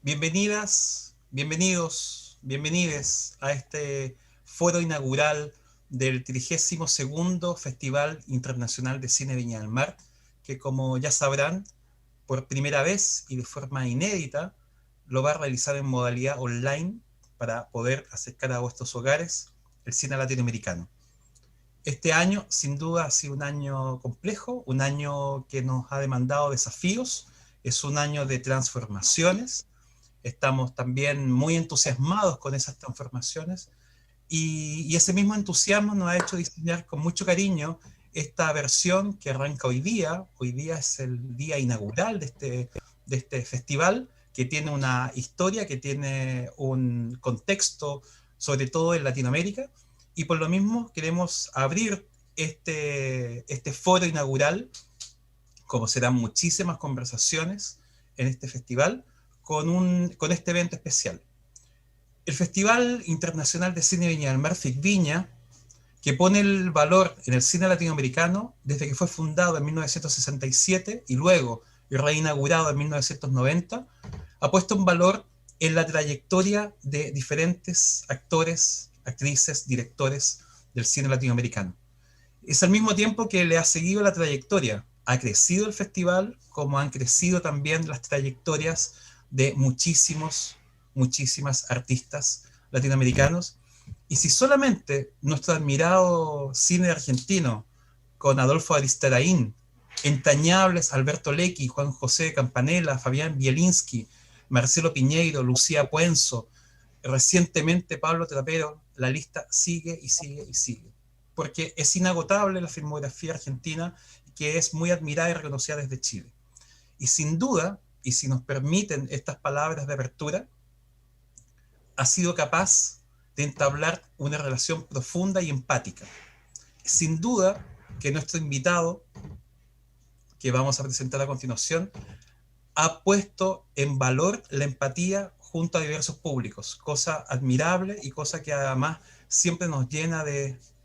Bienvenidas, bienvenidos, bienvenides a este foro inaugural del 32º Festival Internacional de Cine Viña del Mar, que como ya sabrán, por primera vez y de forma inédita, lo va a realizar en modalidad online para poder acercar a vuestros hogares el cine latinoamericano. Este año, sin duda, ha sido un año complejo, un año que nos ha demandado desafíos, es un año de transformaciones. Estamos también muy entusiasmados con esas transformaciones y ese mismo entusiasmo nos ha hecho diseñar con mucho cariño esta versión que arranca hoy día. Hoy día es el día inaugural de este festival, que tiene una historia, que tiene un contexto, sobre todo en Latinoamérica, y por lo mismo queremos abrir este foro inaugural, como serán muchísimas conversaciones en este festival, con este evento especial. El Festival Internacional de Cine Viña del Mar, FICVIña, que pone el valor en el cine latinoamericano desde que fue fundado en 1967 y luego reinaugurado en 1990, ha puesto un valor en la trayectoria de diferentes actores, actrices, directores del cine latinoamericano. Es al mismo tiempo que le ha seguido la trayectoria. Ha crecido el festival, como han crecido también las trayectorias de muchísimas artistas latinoamericanos. Y si solamente nuestro admirado cine argentino, con Adolfo Aristarain, entrañables Alberto Lecchi, Juan José Campanella, Fabián Bielinski, Marcelo Piñeiro, Lucía Puenzo, recientemente Pablo Trapero, la lista sigue y sigue y sigue, porque es inagotable la filmografía argentina, que es muy admirada y reconocida desde Chile. Y sin duda, y si nos permiten estas palabras de apertura, ha sido capaz de entablar una relación profunda y empática. Sin duda que nuestro invitado, que vamos a presentar a continuación, ha puesto en valor la empatía junto a diversos públicos, cosa admirable y cosa que además siempre nos llena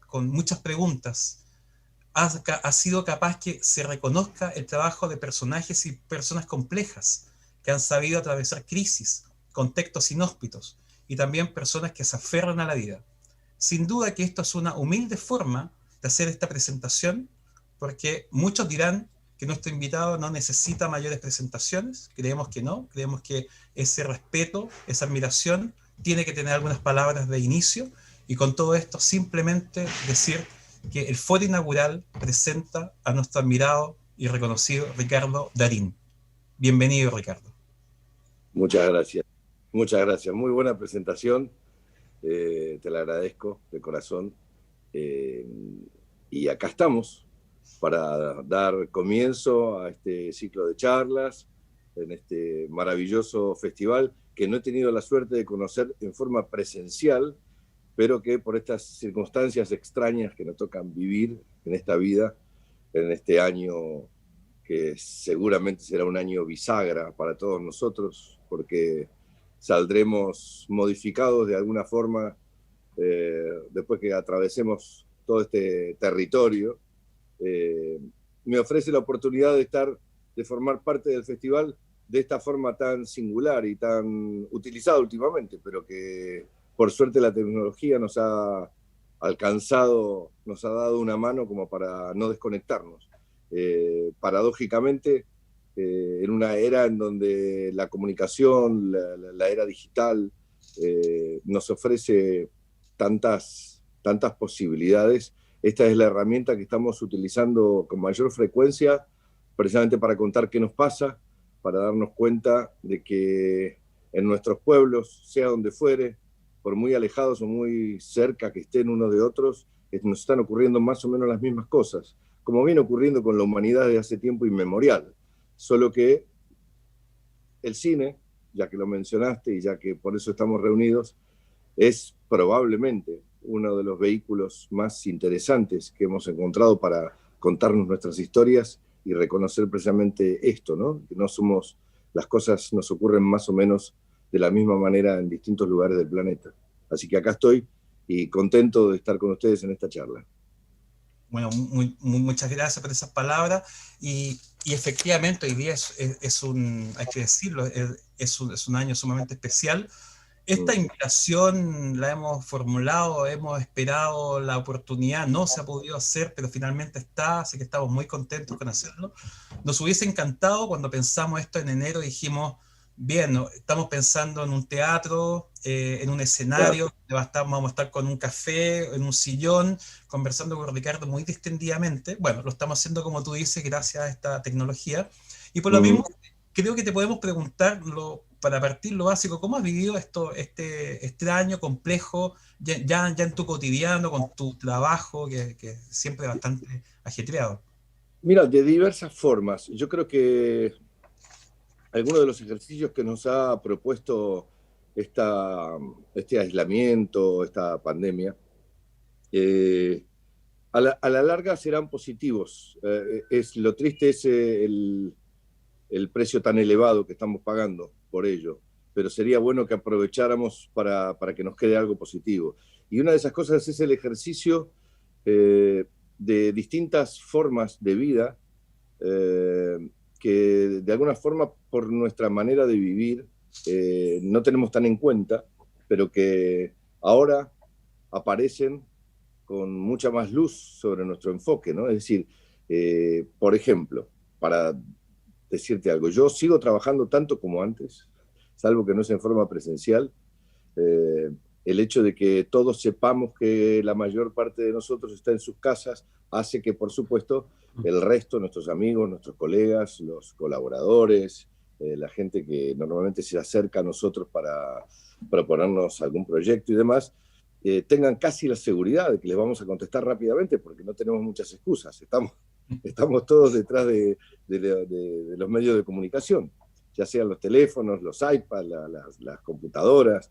con muchas preguntas. Ha sido capaz que se reconozca el trabajo de personajes y personas complejas que han sabido atravesar crisis, contextos inhóspitos y también personas que se aferran a la vida. Sin duda que esto es una humilde forma de hacer esta presentación, porque muchos dirán que nuestro invitado no necesita mayores presentaciones. Creemos que no, creemos que ese respeto, esa admiración, tiene que tener algunas palabras de inicio, y con todo esto simplemente decir que el foro inaugural presenta a nuestro admirado y reconocido Ricardo Darín. Bienvenido, Ricardo. Muchas gracias. Muchas gracias. Muy buena presentación. Te la agradezco de corazón. Y acá estamos para dar comienzo a este ciclo de charlas en este maravilloso festival que no he tenido la suerte de conocer en forma presencial, pero que por estas circunstancias extrañas que nos tocan vivir en esta vida, en este año que seguramente será un año bisagra para todos nosotros, porque saldremos modificados de alguna forma después que atravesemos todo este territorio. Me ofrece la oportunidad de formar parte del festival de esta forma tan singular y tan utilizada últimamente, pero que por suerte la tecnología nos ha alcanzado, nos ha dado una mano como para no desconectarnos. Paradójicamente, en una era en donde la comunicación, la era digital, nos ofrece tantas posibilidades, esta es la herramienta que estamos utilizando con mayor frecuencia, precisamente para contar qué nos pasa, para darnos cuenta de que en nuestros pueblos, sea donde fuere, por muy alejados o muy cerca que estén unos de otros, nos están ocurriendo más o menos las mismas cosas, como viene ocurriendo con la humanidad desde hace tiempo inmemorial. Solo que el cine, ya que lo mencionaste y ya que por eso estamos reunidos, es probablemente uno de los vehículos más interesantes que hemos encontrado para contarnos nuestras historias y reconocer precisamente esto, ¿no? Que no somos, las cosas nos ocurren más o menos de la misma manera en distintos lugares del planeta. Así que acá estoy y contento de estar con ustedes en esta charla. Bueno, muchas gracias por esas palabras y efectivamente hoy día es un, hay que decirlo, es un año sumamente especial. Esta Mm. invitación la hemos formulado, hemos esperado la oportunidad, no se ha podido hacer, pero finalmente está, así que estamos muy contentos con hacerlo. Nos hubiese encantado cuando pensamos esto en enero, dijimos, bien, ¿no? Estamos pensando en un teatro, en un Claro. escenario, vamos a estar con un café, en un sillón, conversando con Ricardo muy distendidamente. Bueno, lo estamos haciendo como tú dices, gracias a esta tecnología. Y por lo Ujú. mismo, creo que te podemos preguntar, para partir lo básico, ¿cómo has vivido este año complejo ya en tu cotidiano, con tu trabajo, que siempre es bastante ajetreado? Mira, de diversas formas. Yo creo que algunos de los ejercicios que nos ha propuesto esta, este aislamiento, esta pandemia, eh, a la larga serán positivos. Lo triste es el precio tan elevado que estamos pagando por ello, pero sería bueno que aprovecháramos para que nos quede algo positivo. Y una de esas cosas es el ejercicio de distintas formas de vida que de alguna forma por nuestra manera de vivir no tenemos tan en cuenta, pero que ahora aparecen con mucha más luz sobre nuestro enfoque, ¿no? Es decir, por ejemplo, para decirte algo, yo sigo trabajando tanto como antes, salvo que no sea en forma presencial. Eh, el hecho de que todos sepamos que la mayor parte de nosotros está en sus casas hace que, por supuesto, el resto, nuestros amigos, nuestros colegas, los colaboradores, la gente que normalmente se acerca a nosotros para proponernos algún proyecto y demás, tengan casi la seguridad de que les vamos a contestar rápidamente porque no tenemos muchas excusas. Estamos todos detrás de los medios de comunicación, ya sean los teléfonos, los iPads, las computadoras.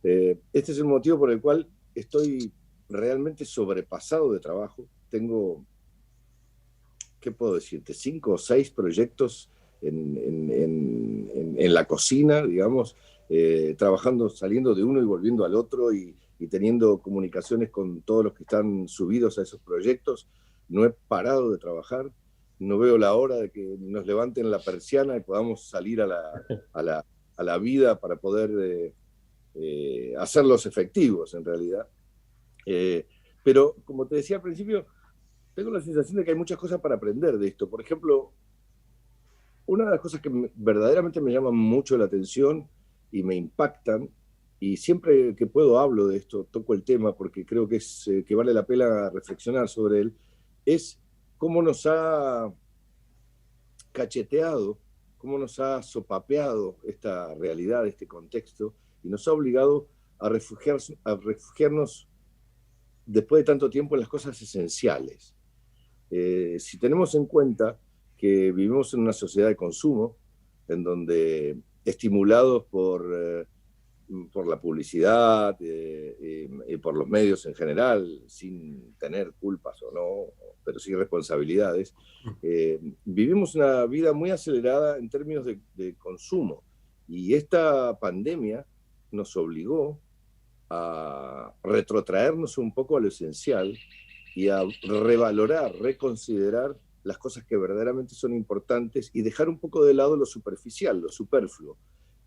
Este es el motivo por el cual estoy realmente sobrepasado de trabajo. Tengo, ¿qué puedo decirte? 5 o 6 proyectos en la cocina, digamos, trabajando, saliendo de uno y volviendo al otro y teniendo comunicaciones con todos los que están subidos a esos proyectos. No he parado de trabajar, no veo la hora de que nos levanten la persiana y podamos salir a la vida para poder hacerlos efectivos en realidad. Eh, pero como te decía al principio, tengo la sensación de que hay muchas cosas para aprender de esto. Por ejemplo, una de las cosas que verdaderamente me llaman mucho la atención y me impactan, y siempre que puedo hablo de esto, toco el tema porque creo que vale la pena reflexionar sobre él, es cómo nos ha cacheteado, cómo nos ha sopapeado esta realidad, este contexto, y nos ha obligado a refugiarnos después de tanto tiempo en las cosas esenciales. Si tenemos en cuenta que vivimos en una sociedad de consumo, en donde estimulados por la publicidad y por los medios en general, sin tener culpas o no, pero sí responsabilidades, vivimos una vida muy acelerada en términos de consumo. Y esta pandemia nos obligó a retrotraernos un poco a lo esencial y a revalorar, reconsiderar las cosas que verdaderamente son importantes y dejar un poco de lado lo superficial, lo superfluo.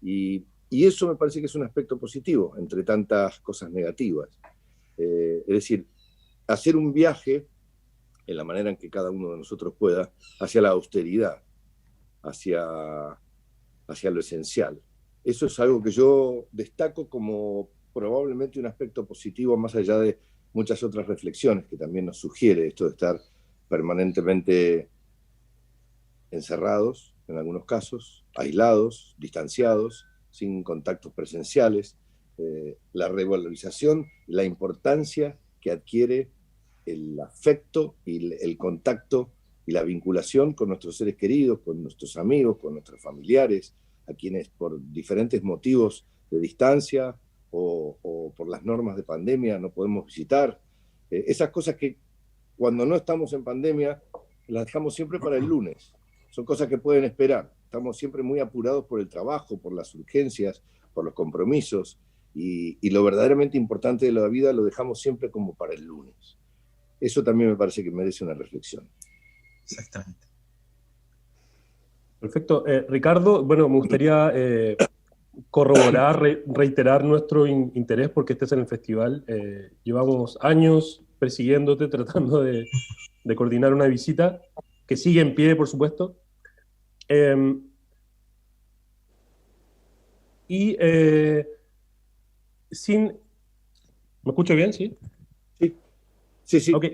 Y eso me parece que es un aspecto positivo entre tantas cosas negativas. Es decir, hacer un viaje en la manera en que cada uno de nosotros pueda hacia la austeridad, hacia, hacia lo esencial. Eso es algo que yo destaco como probablemente un aspecto positivo más allá de muchas otras reflexiones que también nos sugiere esto de estar permanentemente encerrados, en algunos casos, aislados, distanciados, sin contactos presenciales, la revalorización, la importancia que adquiere el afecto y el contacto y la vinculación con nuestros seres queridos, con nuestros amigos, con nuestros familiares, a quienes por diferentes motivos de distancia o por las normas de pandemia no podemos visitar. Esas cosas que cuando no estamos en pandemia las dejamos siempre para el lunes. Son cosas que pueden esperar. Estamos siempre muy apurados por el trabajo, por las urgencias, por los compromisos y lo verdaderamente importante de la vida lo dejamos siempre como para el lunes. Eso también me parece que merece una reflexión. Exactamente. Perfecto. Ricardo, bueno, me gustaría corroborar, reiterar nuestro interés porque estés en el festival. Llevamos años persiguiéndote, tratando de coordinar una visita que sigue en pie, por supuesto. Y sin... ¿Me escucho bien? ¿Sí? Sí, sí, sí. Ok.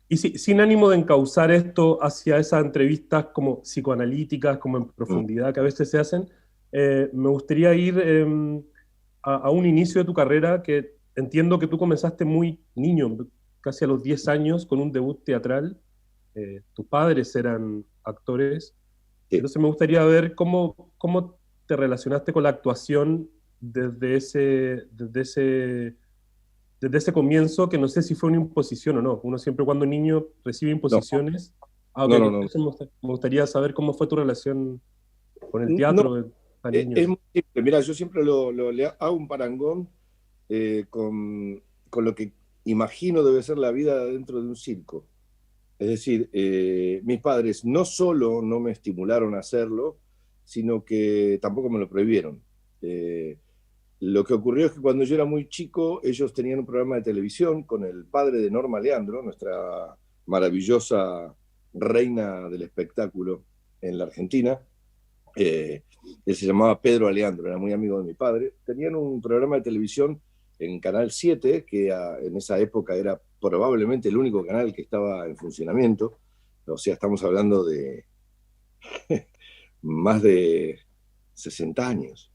Y sin ánimo de encauzar esto hacia esas entrevistas como psicoanalíticas, como en profundidad que a veces se hacen, me gustaría ir a un inicio de tu carrera que entiendo que tú comenzaste muy niño, casi a los 10 años, con un debut teatral. Tus padres eran actores. Sí. Entonces me gustaría ver cómo te relacionaste con la actuación desde ese comienzo, que no sé si fue una imposición o no. Uno siempre cuando niño recibe imposiciones. Okay, no. me gustaría saber cómo fue tu relación con el No, teatro a es niños. muy simple. Mira, yo siempre le hago un parangón con lo que imagino debe ser la vida dentro de un circo. Es decir, mis padres no solo no me estimularon a hacerlo, sino que tampoco me lo prohibieron. Lo que ocurrió es que cuando yo era muy chico, ellos tenían un programa de televisión con el padre de Norma Leandro, nuestra maravillosa reina del espectáculo en la Argentina. Él se llamaba Pedro Aleandro, era muy amigo de mi padre. Tenían un programa de televisión en Canal 7, que en esa época era probablemente el único canal que estaba en funcionamiento. O sea, estamos hablando de más de 60 años.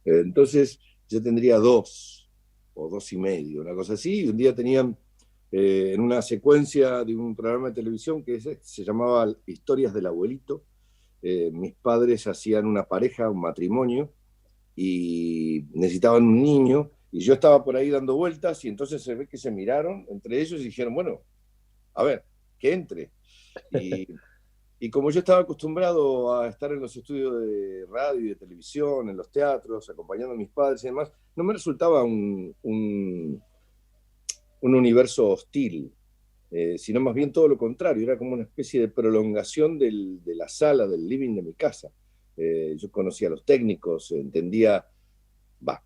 Entonces, yo tendría 2 o 2 y medio, una cosa así, y un día tenían en una secuencia de un programa de televisión que se llamaba Historias del Abuelito. Mis padres hacían una pareja, un matrimonio, y necesitaban un niño, y yo estaba por ahí dando vueltas, y entonces se ve que se miraron entre ellos y dijeron, bueno, a ver, que entre. Y como yo estaba acostumbrado a estar en los estudios de radio y de televisión, en los teatros, acompañando a mis padres y demás, no me resultaba un universo hostil, sino más bien todo lo contrario, era como una especie de prolongación de la sala, del living de mi casa. Yo conocía a los técnicos, entendía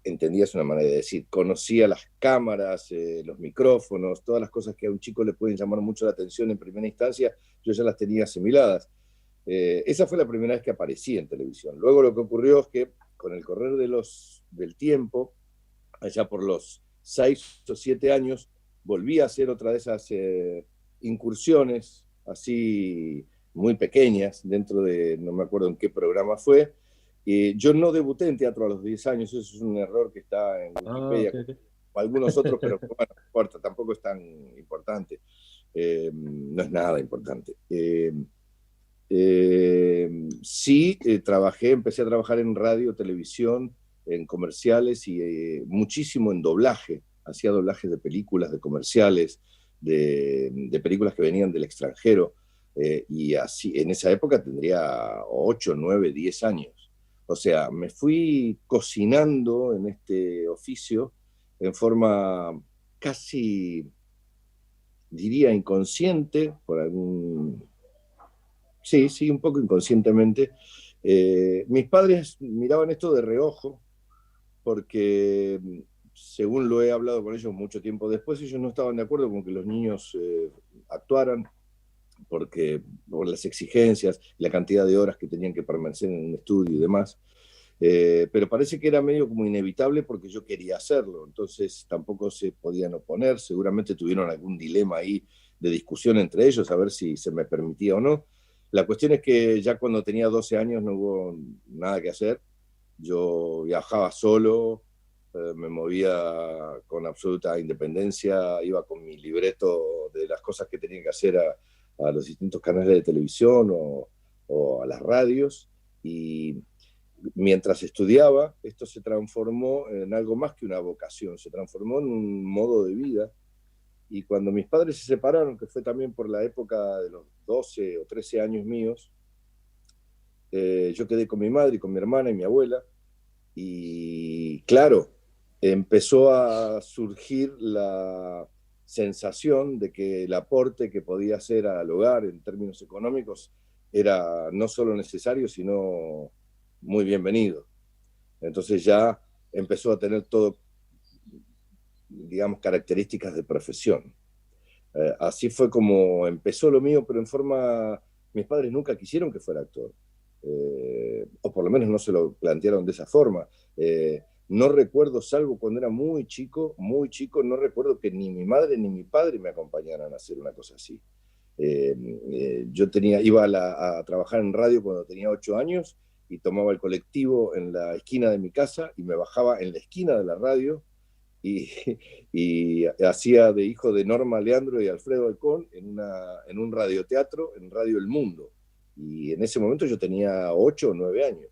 es una manera de decir, conocía las cámaras, los micrófonos, todas las cosas que a un chico le pueden llamar mucho la atención en primera instancia, yo ya las tenía asimiladas. Esa fue la primera vez que aparecí en televisión. Luego lo que ocurrió es que con el correr del tiempo, allá por los 6 o 7 años, volví a hacer otra de esas incursiones así muy pequeñas dentro de, no me acuerdo en qué programa fue. Yo no debuté en teatro a los 10 años, eso es un error que está en Wikipedia, Okay. como algunos otros, pero bueno, no importa, tampoco es tan importante. No es nada importante. Sí, empecé a trabajar en radio, televisión, en comerciales y muchísimo en doblaje. Hacía doblajes de películas, de comerciales, de películas que venían del extranjero. Y así, en esa época tendría 8, 9, 10 años. O sea, me fui cocinando en este oficio en forma casi, diría, inconsciente, por algún... Sí, un poco inconscientemente. Mis padres miraban esto de reojo porque, según lo he hablado con ellos mucho tiempo después, ellos no estaban de acuerdo con que los niños actuaran por las exigencias, la cantidad de horas que tenían que permanecer en un estudio y demás. Pero parece que era medio como inevitable porque yo quería hacerlo, entonces tampoco se podían oponer, seguramente tuvieron algún dilema ahí de discusión entre ellos a ver si se me permitía o no. La cuestión es que ya cuando tenía 12 años no hubo nada que hacer, yo viajaba solo, me movía con absoluta independencia, iba con mi libreto de las cosas que tenía que hacer a los distintos canales de televisión o a las radios, y mientras estudiaba, esto se transformó en algo más que una vocación, se transformó en un modo de vida. Y cuando mis padres se separaron, que fue también por la época de los 12 o 13 años míos, yo quedé con mi madre y con mi hermana y mi abuela. Y claro, empezó a surgir sensación de que el aporte que podía hacer al hogar en términos económicos era no solo necesario, sino muy bienvenido. Entonces ya empezó a tener todo, digamos, características de profesión. Así fue como empezó lo mío, pero en forma... Mis padres nunca quisieron que fuera actor, o por lo menos no se lo plantearon de esa forma. No recuerdo, salvo cuando era muy chico, no recuerdo que ni mi madre ni mi padre me acompañaran a hacer una cosa así. Yo iba a trabajar en radio cuando tenía 8 años y tomaba el colectivo en la esquina de mi casa y me bajaba en la esquina de la radio y hacía de hijo de Norma Leandro y Alfredo Alcón en un radioteatro, en Radio El Mundo. Y en ese momento yo tenía 8 o 9 años.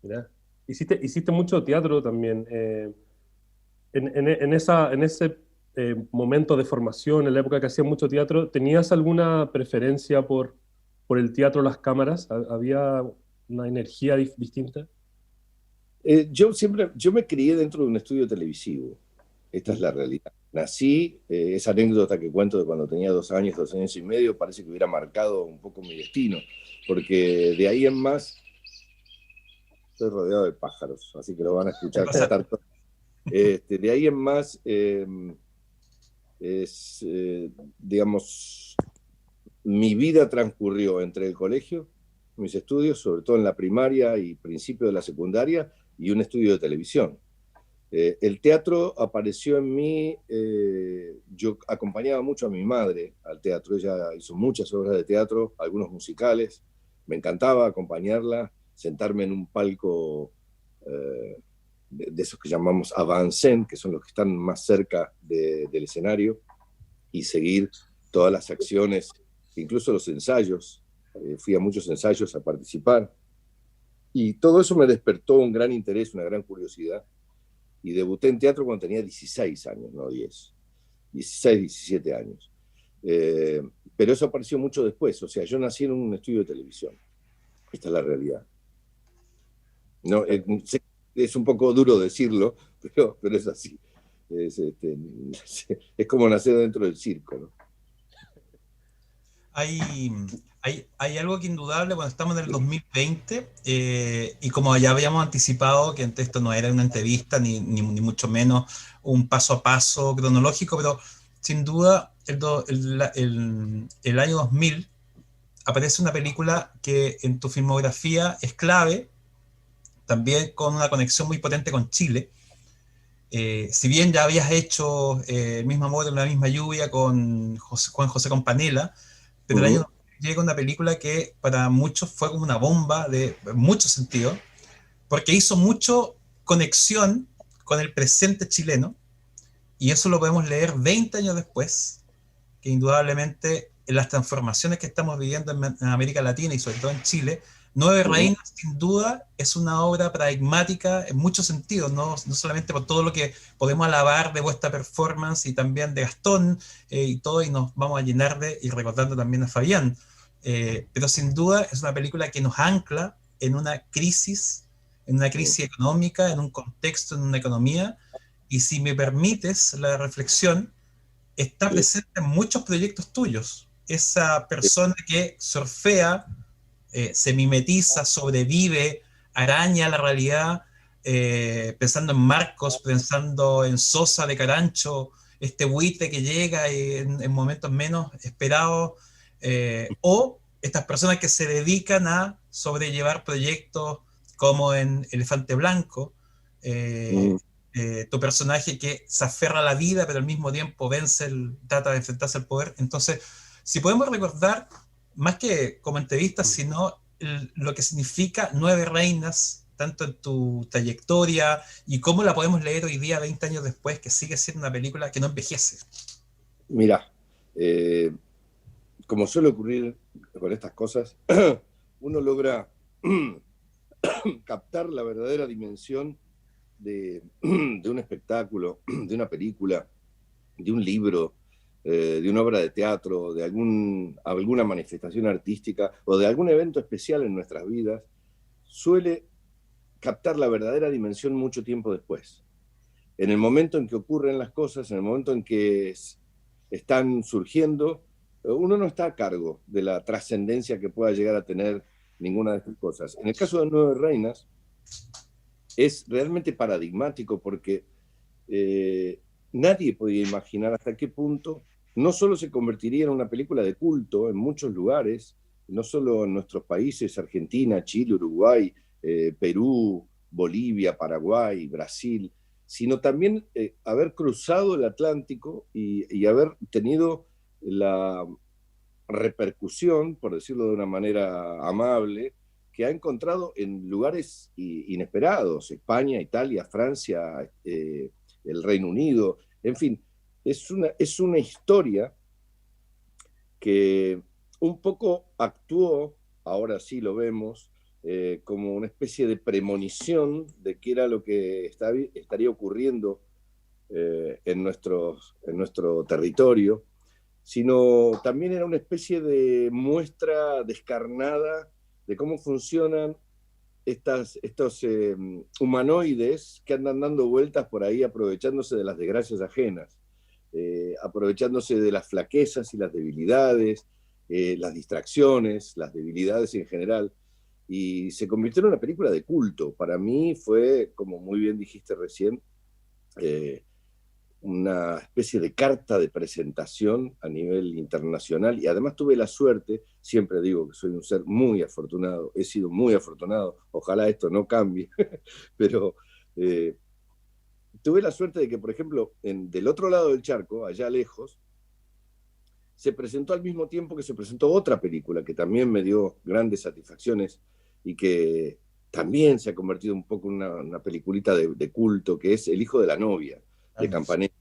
Mirá. Hiciste mucho teatro también. En ese momento de formación, en la época que hacías mucho teatro, ¿tenías alguna preferencia por el teatro, las cámaras? ¿Había una energía distinta? Yo me crié dentro de un estudio televisivo. Esta es la realidad. Nací, esa anécdota que cuento de cuando tenía 2 años, 2 años y medio, parece que hubiera marcado un poco mi destino, porque de ahí en más estoy rodeado de pájaros, así que lo van a escuchar cantar. De ahí en más digamos, mi vida transcurrió entre el colegio, mis estudios, sobre todo en la primaria y principio de la secundaria, y un estudio de televisión. El teatro apareció en mí, yo acompañaba mucho a mi madre al teatro, ella hizo muchas obras de teatro, algunos musicales, me encantaba acompañarla, sentarme en un palco de esos que llamamos avant-scène, que son los que están más cerca del escenario, y seguir todas las acciones, incluso los ensayos. Fui a muchos ensayos a participar, y todo eso me despertó un gran interés, una gran curiosidad, y debuté en teatro cuando tenía 16 años, no 10, 16, 17 años. Pero eso apareció mucho después, o sea, yo nací en un estudio de televisión. Esta es la realidad. No, es un poco duro decirlo, pero es así. Es como nacer dentro del circo, ¿no? Hay algo que indudable cuando estamos en el 2020 y como ya habíamos anticipado que esto no era una entrevista ni mucho menos un paso a paso cronológico, pero sin duda el año 2000 aparece una película que en tu filmografía es clave, también con una conexión muy potente con Chile. Si bien ya habías hecho El mismo amor en la misma lluvia con Juan José Campanella, pero el año llega una película que para muchos fue como una bomba de muchos sentidos, porque hizo mucho conexión con el presente chileno, y eso lo podemos leer 20 años después, que indudablemente en las transformaciones que estamos viviendo en América Latina y sobre todo en Chile, Nueve Reinas sin duda es una obra paradigmática en muchos sentidos, no solamente por todo lo que podemos alabar de vuestra performance y también de Gastón y todo, y nos vamos a llenar y recordando también a Fabián, pero sin duda es una película que nos ancla en una crisis económica, en un contexto, en una economía, y si me permites la reflexión, está presente en muchos proyectos tuyos. Esa persona que surfea, se mimetiza, sobrevive, araña la realidad, pensando en Marcos, pensando en Sosa de Carancho, este buitre que llega en momentos menos esperados, o estas personas que se dedican a sobrellevar proyectos como en Elefante Blanco, tu personaje que se aferra a la vida, pero al mismo tiempo trata de enfrentarse al poder. Entonces, si podemos recordar, más que como entrevista, sino lo que significa Nueve Reinas, tanto en tu trayectoria y cómo la podemos leer hoy día, 20 años después, que sigue siendo una película que no envejece. Mira, como suele ocurrir con estas cosas, uno logra captar la verdadera dimensión de un espectáculo, de una película, de un libro, de una obra de teatro, de alguna manifestación artística o de algún evento especial en nuestras vidas, suele captar la verdadera dimensión mucho tiempo después. en el momento en que ocurren las cosas, en el momento en que están surgiendo, uno no está a cargo de la trascendencia que pueda llegar a tener ninguna de estas cosas. En el caso de Nueve Reinas, es realmente paradigmático porque nadie podía imaginar hasta qué punto no solo se convertiría en una película de culto en muchos lugares, no solo en nuestros países, Argentina, Chile, Uruguay, Perú, Bolivia, Paraguay, Brasil, sino también haber cruzado el Atlántico y haber tenido la repercusión, por decirlo de una manera amable, que ha encontrado en lugares inesperados, España, Italia, Francia, el Reino Unido, en fin, es una historia que un poco actuó, ahora sí lo vemos, como una especie de premonición de qué era lo que estaría ocurriendo en nuestro territorio, sino también era una especie de muestra descarnada de cómo funcionan estos humanoides que andan dando vueltas por ahí aprovechándose de las desgracias ajenas, aprovechándose de las flaquezas y las debilidades, las distracciones, las debilidades en general, y se convirtió en una película de culto. Para mí fue, como muy bien dijiste recién, una especie de carta de presentación a nivel internacional, y además tuve la suerte, siempre digo que soy un ser muy afortunado, he sido muy afortunado, ojalá esto no cambie, pero tuve la suerte de que, por ejemplo, del otro lado del charco, allá lejos, se presentó al mismo tiempo que se presentó otra película que también me dio grandes satisfacciones y que también se ha convertido un poco en una peliculita de culto, que es El hijo de la novia, de Campanella.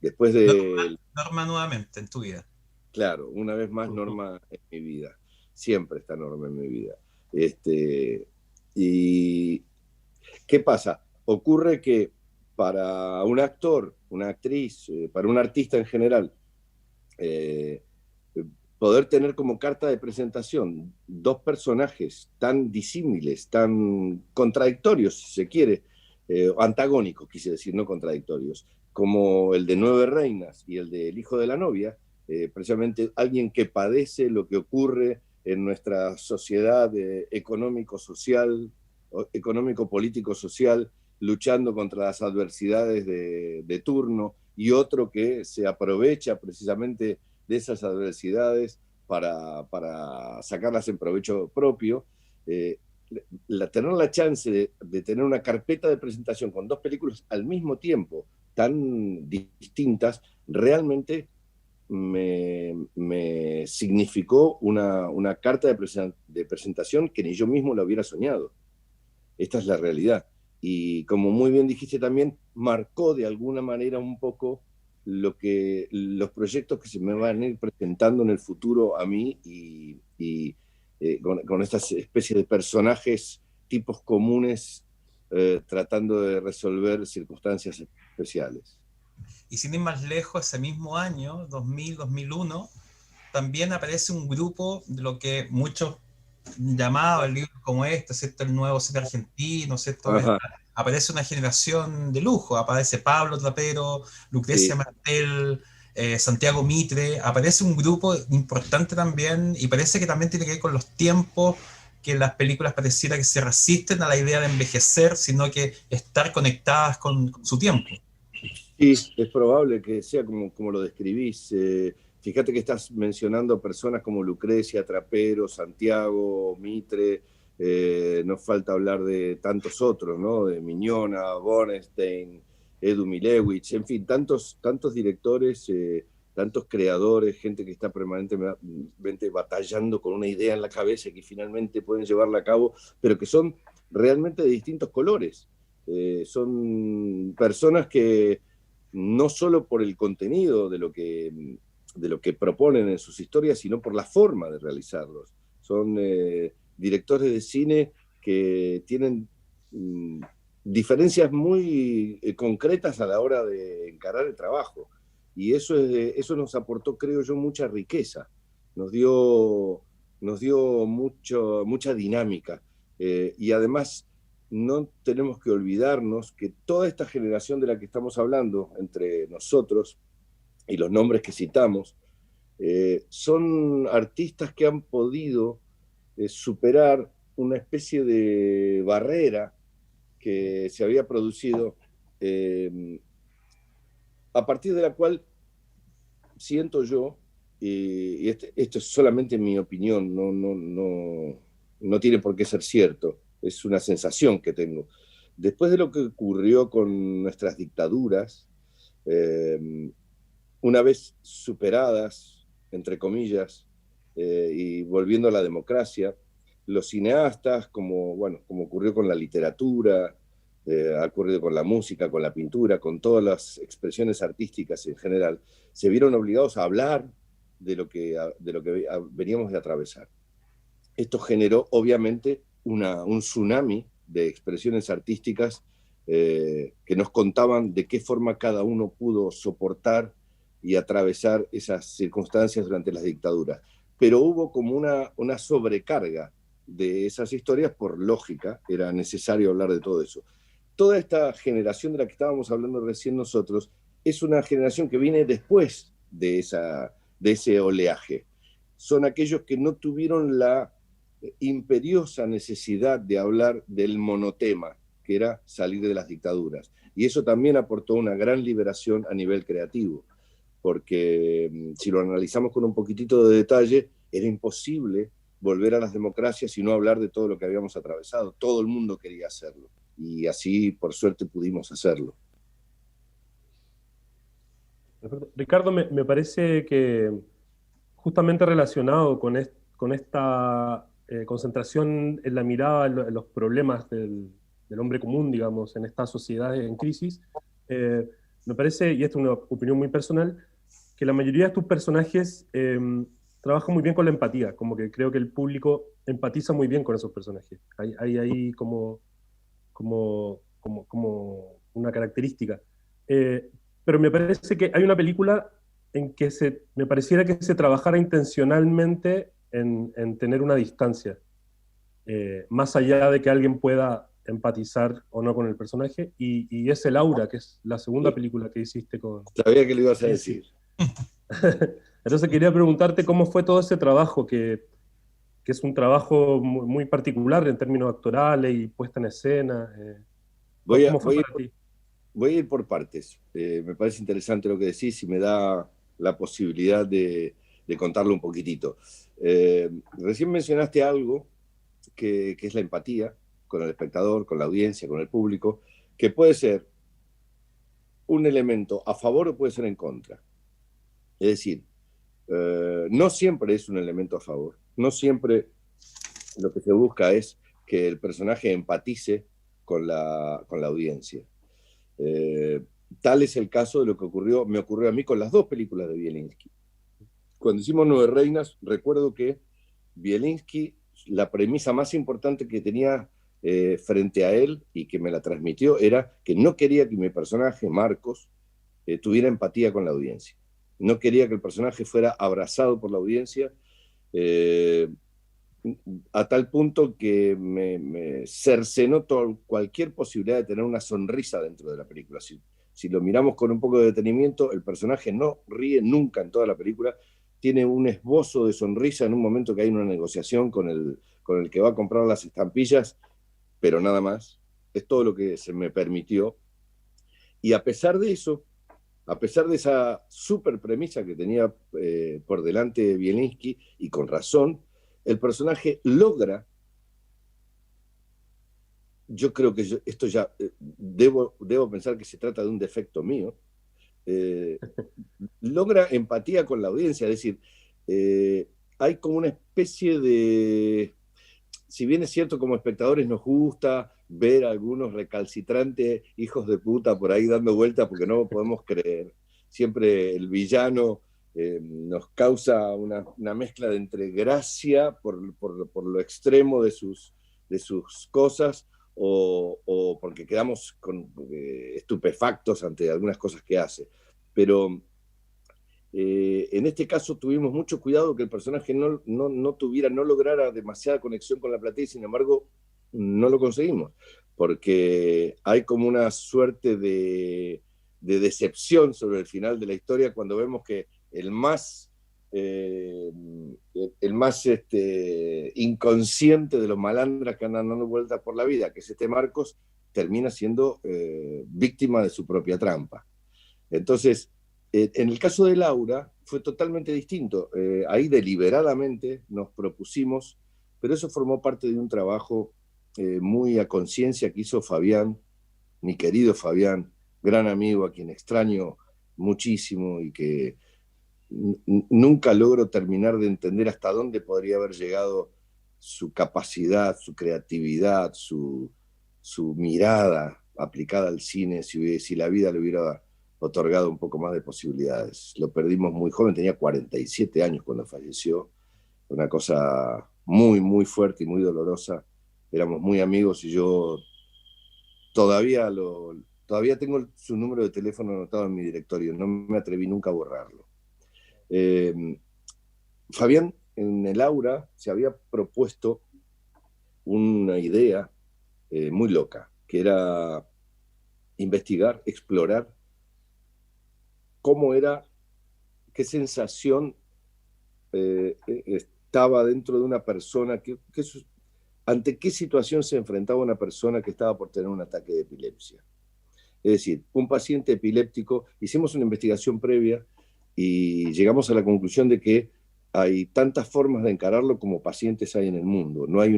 Después de... Norma nuevamente en tu vida. Claro, una vez más Norma en mi vida. Siempre está Norma en mi vida. ¿Y qué pasa? Ocurre que para un actor, una actriz, para un artista en general, poder tener como carta de presentación dos personajes tan disímiles, tan contradictorios, si se quiere, antagónicos, quise decir, no contradictorios, como el de Nueve Reinas y el de El hijo de la novia, precisamente alguien que padece lo que ocurre en nuestra sociedad económico-social, económico-político-social, luchando contra las adversidades de turno, y otro que se aprovecha precisamente de esas adversidades para sacarlas en provecho propio. Tener la chance de tener una carpeta de presentación con dos películas al mismo tiempo, tan distintas, realmente me significó una carta de presentación que ni yo mismo la hubiera soñado. Esta es la realidad. Y como muy bien dijiste también, marcó de alguna manera un poco los proyectos que se me van a ir presentando en el futuro a mí con estas especies de personajes, tipos comunes, tratando de resolver circunstancias especiales. Y sin ir más lejos, ese mismo año, 2000-2001, también aparece un grupo de lo que muchos llamaban libros como este, ¿cierto? El nuevo cine argentino, ¿cierto? Aparece una generación de lujo, aparece Pablo Trapero, Lucrecia Martel, Santiago Mitre, aparece un grupo importante también, y parece que también tiene que ver con los tiempos, que las películas pareciera que se resisten a la idea de envejecer, sino que estar conectadas con su tiempo. Sí, es probable que sea como lo describís. Fíjate que estás mencionando personas como Lucrecia, Trapero, Santiago, Mitre, nos falta hablar de tantos otros, ¿no? De Miñona, Bornstein, Edu Milewicz, en fin, tantos directores, tantos creadores, gente que está permanentemente batallando con una idea en la cabeza y que finalmente pueden llevarla a cabo, pero que son realmente de distintos colores. Son personas que no solo por el contenido de lo que proponen en sus historias, sino por la forma de realizarlos. Son directores de cine que tienen diferencias muy concretas a la hora de encarar el trabajo. Y eso nos aportó, creo yo, mucha riqueza. Nos dio mucha dinámica. Y además no tenemos que olvidarnos que toda esta generación de la que estamos hablando, entre nosotros y los nombres que citamos, son artistas que han podido superar una especie de barrera que se había producido, a partir de la cual siento yo, y esto es solamente mi opinión, no tiene por qué ser cierto, es una sensación que tengo. Después de lo que ocurrió con nuestras dictaduras, una vez superadas, entre comillas, y volviendo a la democracia, los cineastas, como ocurrió con la literatura, ha ocurrido con la música, con la pintura, con todas las expresiones artísticas en general, se vieron obligados a hablar de lo que veníamos de atravesar. Esto generó, obviamente, un tsunami de expresiones artísticas que nos contaban de qué forma cada uno pudo soportar y atravesar esas circunstancias durante las dictaduras. Pero hubo como una sobrecarga de esas historias por lógica, era necesario hablar de todo eso. Toda esta generación de la que estábamos hablando recién nosotros es una generación que viene después de ese oleaje. Son aquellos que no tuvieron la imperiosa necesidad de hablar del monotema, que era salir de las dictaduras. Y eso también aportó una gran liberación a nivel creativo, porque si lo analizamos con un poquitito de detalle, era imposible volver a las democracias y no hablar de todo lo que habíamos atravesado. Todo el mundo quería hacerlo. Y así, por suerte, pudimos hacerlo. Ricardo, me parece que justamente relacionado con esta concentración en la mirada en los problemas del hombre común, digamos, en estas sociedades en crisis, me parece, y esta es una opinión muy personal, que la mayoría de tus personajes trabajan muy bien con la empatía, como que creo que el público empatiza muy bien con esos personajes. Hay como una característica. Pero me parece que hay una película en que me pareciera que se trabajara intencionalmente en tener una distancia, más allá de que alguien pueda empatizar o no con el personaje, y es El Aura, que es la segunda película que hiciste con... Sabía que lo ibas a decir. Entonces quería preguntarte cómo fue todo ese trabajo, que es un trabajo muy particular en términos actorales y puesta en escena. ¿Cómo fue para ti? Voy a ir por partes. Me parece interesante lo que decís y me da la posibilidad de contarlo un poquitito. Recién mencionaste algo que es la empatía con el espectador, con la audiencia, con el público, que puede ser un elemento a favor o puede ser en contra. Es decir, no siempre es un elemento a favor. No siempre lo que se busca es que el personaje empatice con la audiencia. Tal es el caso de lo que me ocurrió a mí con las dos películas de Bielinski. Cuando hicimos Nueve Reinas, recuerdo que Bielinski, la premisa más importante que tenía frente a él y que me la transmitió era que no quería que mi personaje, Marcos, tuviera empatía con la audiencia. No quería que el personaje fuera abrazado por la audiencia, a tal punto que me cercenó cualquier posibilidad de tener una sonrisa dentro de la película. Si lo miramos con un poco de detenimiento, el personaje no ríe nunca en toda la película, tiene un esbozo de sonrisa en un momento que hay una negociación con el que va a comprar las estampillas, pero nada más. Es todo lo que se me permitió. Y a pesar de eso, a pesar de esa súper premisa que tenía por delante Bielinski, y con razón, el personaje logra, yo creo que esto ya debo pensar que se trata de un defecto mío, logra empatía con la audiencia, es decir, hay como una especie de, si bien es cierto como espectadores nos gusta ver a algunos recalcitrantes hijos de puta por ahí dando vueltas porque no podemos creer, siempre el villano nos causa una mezcla de entre gracia por lo extremo de sus cosas o porque quedamos estupefactos ante algunas cosas que hace. Pero en este caso tuvimos mucho cuidado que el personaje no lograra demasiada conexión con la platea y sin embargo no lo conseguimos. porque hay como una suerte de decepción sobre el final de la historia cuando vemos que el más inconsciente de los malandras que andan dando vueltas por la vida, que es este Marcos, termina siendo víctima de su propia trampa. Entonces, en el caso de Laura fue totalmente distinto. Ahí deliberadamente nos propusimos, pero eso formó parte de un trabajo muy a conciencia que hizo Fabián, mi querido Fabián, gran amigo a quien extraño muchísimo y que nunca logro terminar de entender hasta dónde podría haber llegado su capacidad, su creatividad, su mirada aplicada al cine, si la vida le hubiera otorgado un poco más de posibilidades. Lo perdimos muy joven, tenía 47 años cuando falleció, una cosa muy, muy fuerte y muy dolorosa. Éramos muy amigos y yo todavía tengo su número de teléfono anotado en mi directorio, no me atreví nunca a borrarlo. Fabián en el Aura se había propuesto una idea muy loca, que era investigar, explorar cómo era, qué sensación estaba dentro de una persona, ante qué situación se enfrentaba una persona que estaba por tener un ataque de epilepsia. Es decir, un paciente epiléptico, hicimos una investigación previa y llegamos a la conclusión de que hay tantas formas de encararlo como pacientes hay en el mundo. No hay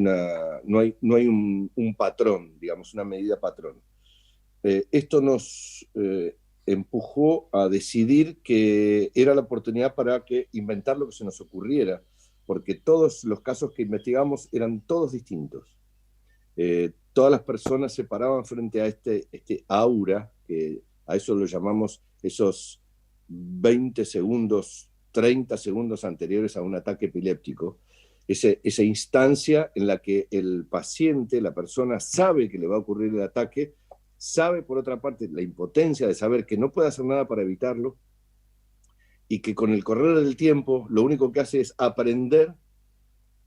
un patrón, digamos, una medida patrón. Esto nos empujó a decidir que era la oportunidad para inventar lo que se nos ocurriera, porque todos los casos que investigamos eran todos distintos. Todas las personas se paraban frente a este aura, que a eso lo llamamos esos 20 segundos, 30 segundos anteriores a un ataque epiléptico, esa instancia en la que el paciente, la persona, sabe que le va a ocurrir el ataque, sabe por otra parte la impotencia de saber que no puede hacer nada para evitarlo y que con el correr del tiempo lo único que hace es aprender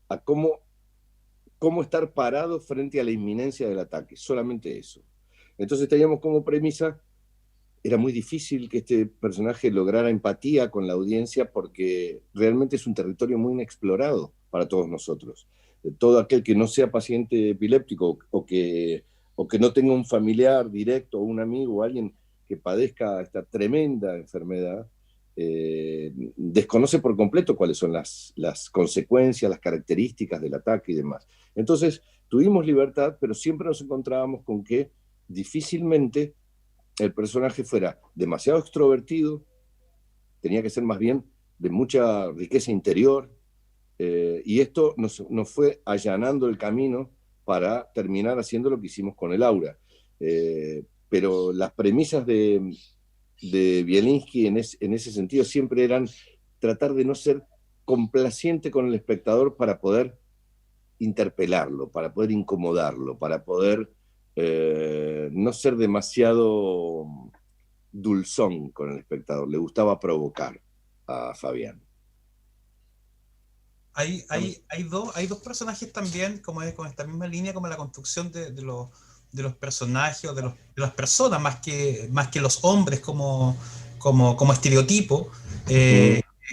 a cómo estar parado frente a la inminencia del ataque, solamente eso. Entonces teníamos como premisa, era muy difícil que este personaje lograra empatía con la audiencia porque realmente es un territorio muy inexplorado para todos nosotros. Todo aquel que no sea paciente epiléptico o que no tenga un familiar directo o un amigo o alguien que padezca esta tremenda enfermedad, desconoce por completo cuáles son las consecuencias, las características del ataque y demás. Entonces, tuvimos libertad, pero siempre nos encontrábamos con que difícilmente el personaje fuera demasiado extrovertido, tenía que ser más bien de mucha riqueza interior, y esto nos fue allanando el camino para terminar haciendo lo que hicimos con el Aura. Pero las premisas de Bielinski en ese sentido siempre eran tratar de no ser complaciente con el espectador para poder interpelarlo, para poder incomodarlo, para poder no ser demasiado dulzón con el espectador. Le gustaba provocar a Fabián. Hay dos personajes también, como con esta misma línea, como la construcción de los personajes o de las personas, más que los hombres como estereotipo.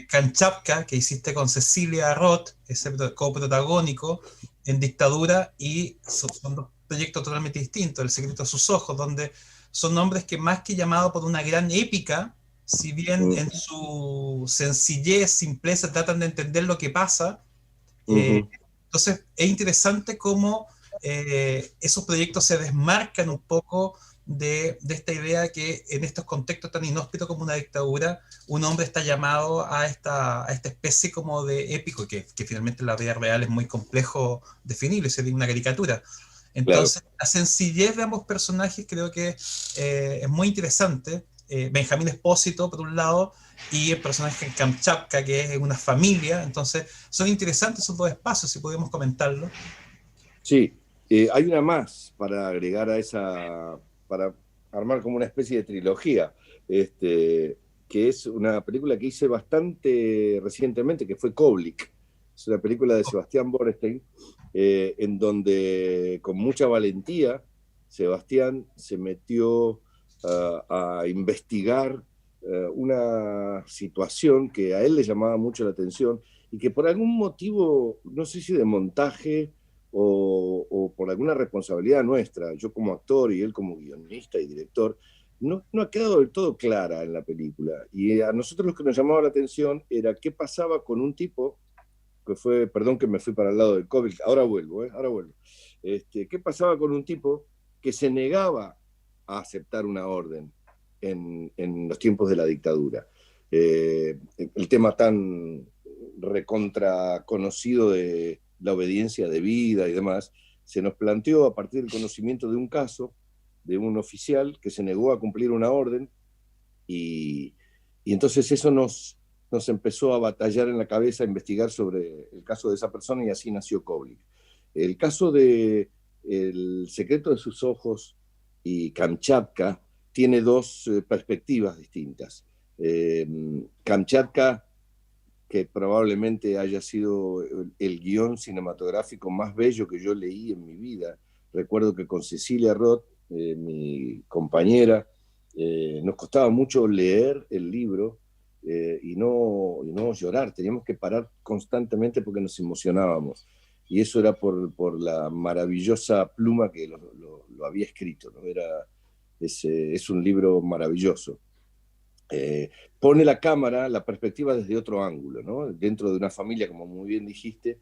Kamchatka, que hiciste con Cecilia Roth, ese coprotagónico en Dictadura, y son dos proyectos totalmente distintos. El secreto de sus ojos, donde son hombres que más que llamados por una gran épica, si bien en su sencillez, simpleza, tratan de entender lo que pasa. Entonces es interesante cómo esos proyectos se desmarcan un poco de esta idea que en estos contextos tan inhóspitos como una dictadura, un hombre está llamado a esta especie como de épico, que finalmente en la vida real es muy complejo definirlo, sería una caricatura. Entonces, claro, la sencillez de ambos personajes creo que es muy interesante. Benjamín Espósito, por un lado, y el personaje Kamchatka, que es una familia. Entonces, son interesantes esos dos espacios, si podemos comentarlo. Sí, hay una más para agregar a esa, para armar como una especie de trilogía, que es una película que hice bastante recientemente, que fue Koblik. Es una película de Sebastián Borestein, en donde con mucha valentía Sebastián se metió a investigar una situación que a él le llamaba mucho la atención y que por algún motivo, no sé si de montaje o por alguna responsabilidad nuestra, yo como actor y él como guionista y director, no ha quedado del todo clara en la película. Y a nosotros lo que nos llamaba la atención era qué pasaba con un tipo que fue, perdón que me fui para el lado del COVID, ahora vuelvo, ahora vuelvo. ¿Qué pasaba con un tipo que se negaba a aceptar una orden en los tiempos de la dictadura? El tema tan recontra conocido de la obediencia debida y demás, se nos planteó a partir del conocimiento de un caso de un oficial que se negó a cumplir una orden y entonces eso nos empezó a batallar en la cabeza, a investigar sobre el caso de esa persona y así nació Koblik. El caso de El secreto de sus ojos y Kamchatka tiene dos perspectivas distintas. Kamchatka, que probablemente haya sido el guión cinematográfico más bello que yo leí en mi vida. Recuerdo que con Cecilia Roth, mi compañera, nos costaba mucho leer el libro y no llorar, teníamos que parar constantemente porque nos emocionábamos. Y eso era por la maravillosa pluma que lo había escrito, ¿no? Es un libro maravilloso. Pone la cámara, la perspectiva desde otro ángulo, ¿no? Dentro de una familia, como muy bien dijiste,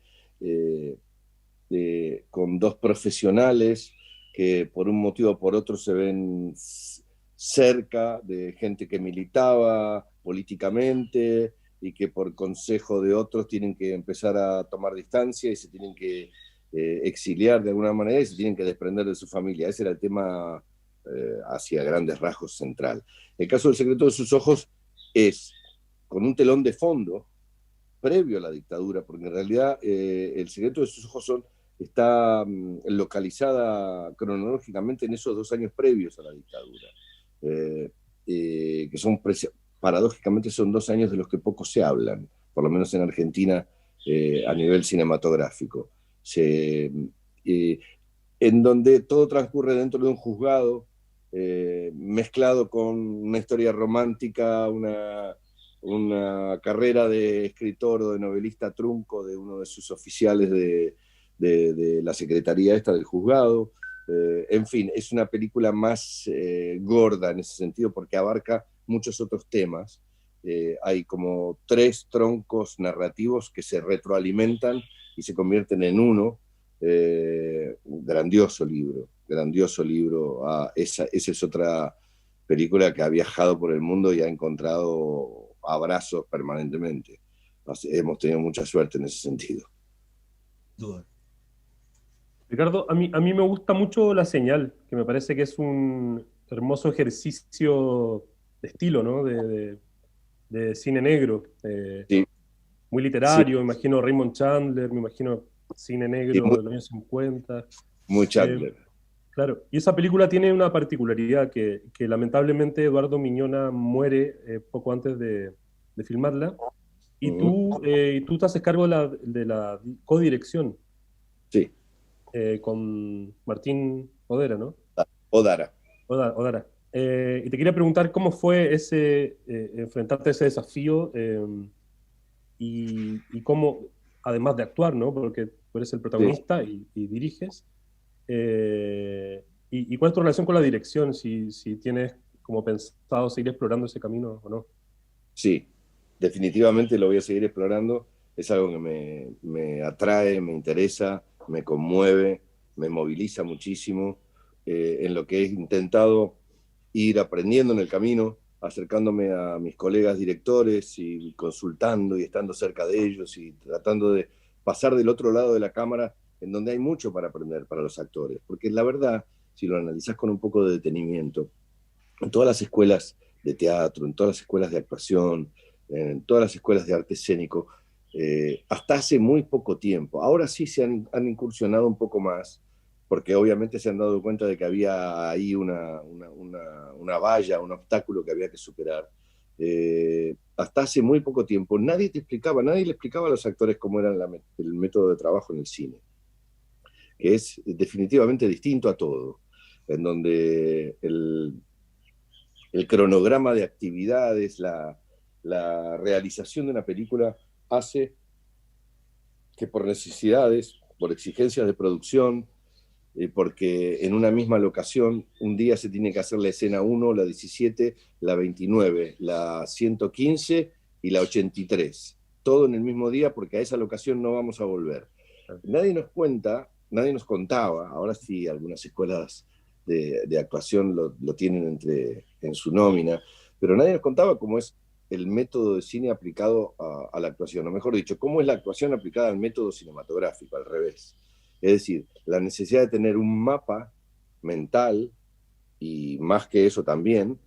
con dos profesionales que por un motivo o por otro se ven cerca de gente que militaba políticamente y que por consejo de otros tienen que empezar a tomar distancia y se tienen que exiliar de alguna manera y se tienen que desprender de su familia. Ese era el tema hacia grandes rasgos central. El caso del secreto de sus ojos es con un telón de fondo previo a la dictadura, porque en realidad el secreto de sus ojos está localizada cronológicamente en esos 2 años previos a la dictadura, que son, paradójicamente, son 2 años de los que poco se hablan, por lo menos en Argentina, a nivel cinematográfico. En donde todo transcurre dentro de un juzgado, mezclado con una historia romántica, una carrera de escritor o de novelista trunco de uno de sus oficiales de la secretaría esta del juzgado. En fin, es una película más gorda en ese sentido porque abarca muchos otros temas. Hay como 3 troncos narrativos que se retroalimentan y se convierten en uno. Grandioso libro, grandioso libro. Esa es otra película que ha viajado por el mundo y ha encontrado abrazos permanentemente. Hemos tenido mucha suerte en ese sentido. Duda. Ricardo, a mí me gusta mucho La Señal, que me parece que es un hermoso ejercicio de estilo, ¿no? De cine negro. Sí, Muy sí, literario, me imagino Raymond Chandler, me imagino cine sí, negro de los años 50. muy Chandler. Claro, y esa película tiene una particularidad que lamentablemente Eduardo Miñona muere poco antes de filmarla, y tú te haces cargo de la codirección Sí, con Martín Odera, ¿no? Odara. Odara. Y te quería preguntar cómo fue ese enfrentarte a ese desafío y cómo, además de actuar, ¿no? Porque tú eres el protagonista y diriges. ¿Y cuál es tu relación con la dirección? Si tienes como pensado seguir explorando ese camino o no. Sí, definitivamente lo voy a seguir explorando. Es algo que me atrae, me interesa, me conmueve, me moviliza muchísimo, en lo que he intentado ir aprendiendo en el camino, acercándome a mis colegas directores y consultando y estando cerca de ellos y tratando de pasar del otro lado de la cámara, en donde hay mucho para aprender para los actores. Porque la verdad, si lo analizas con un poco de detenimiento, en todas las escuelas de teatro, en todas las escuelas de actuación, en todas las escuelas de arte escénico, hasta hace muy poco tiempo. Ahora sí se han incursionado un poco más, porque obviamente se han dado cuenta de que había ahí una valla, un obstáculo que había que superar. Hasta hace muy poco tiempo nadie le explicaba a los actores cómo era el método de trabajo en el cine, que es definitivamente distinto a todo. en donde el cronograma de actividades, la realización de una película hace que por necesidades, por exigencias de producción, porque en una misma locación un día se tiene que hacer la escena 1, la 17, la 29, la 115 y la 83. Todo en el mismo día porque a esa locación no vamos a volver. Nadie nos contaba, ahora sí algunas escuelas de actuación lo tienen en su nómina, pero nadie nos contaba cómo es el método de cine aplicado a la actuación, o mejor dicho, cómo es la actuación aplicada al método cinematográfico, al revés. Es decir, la necesidad de tener un mapa mental, y más que eso también,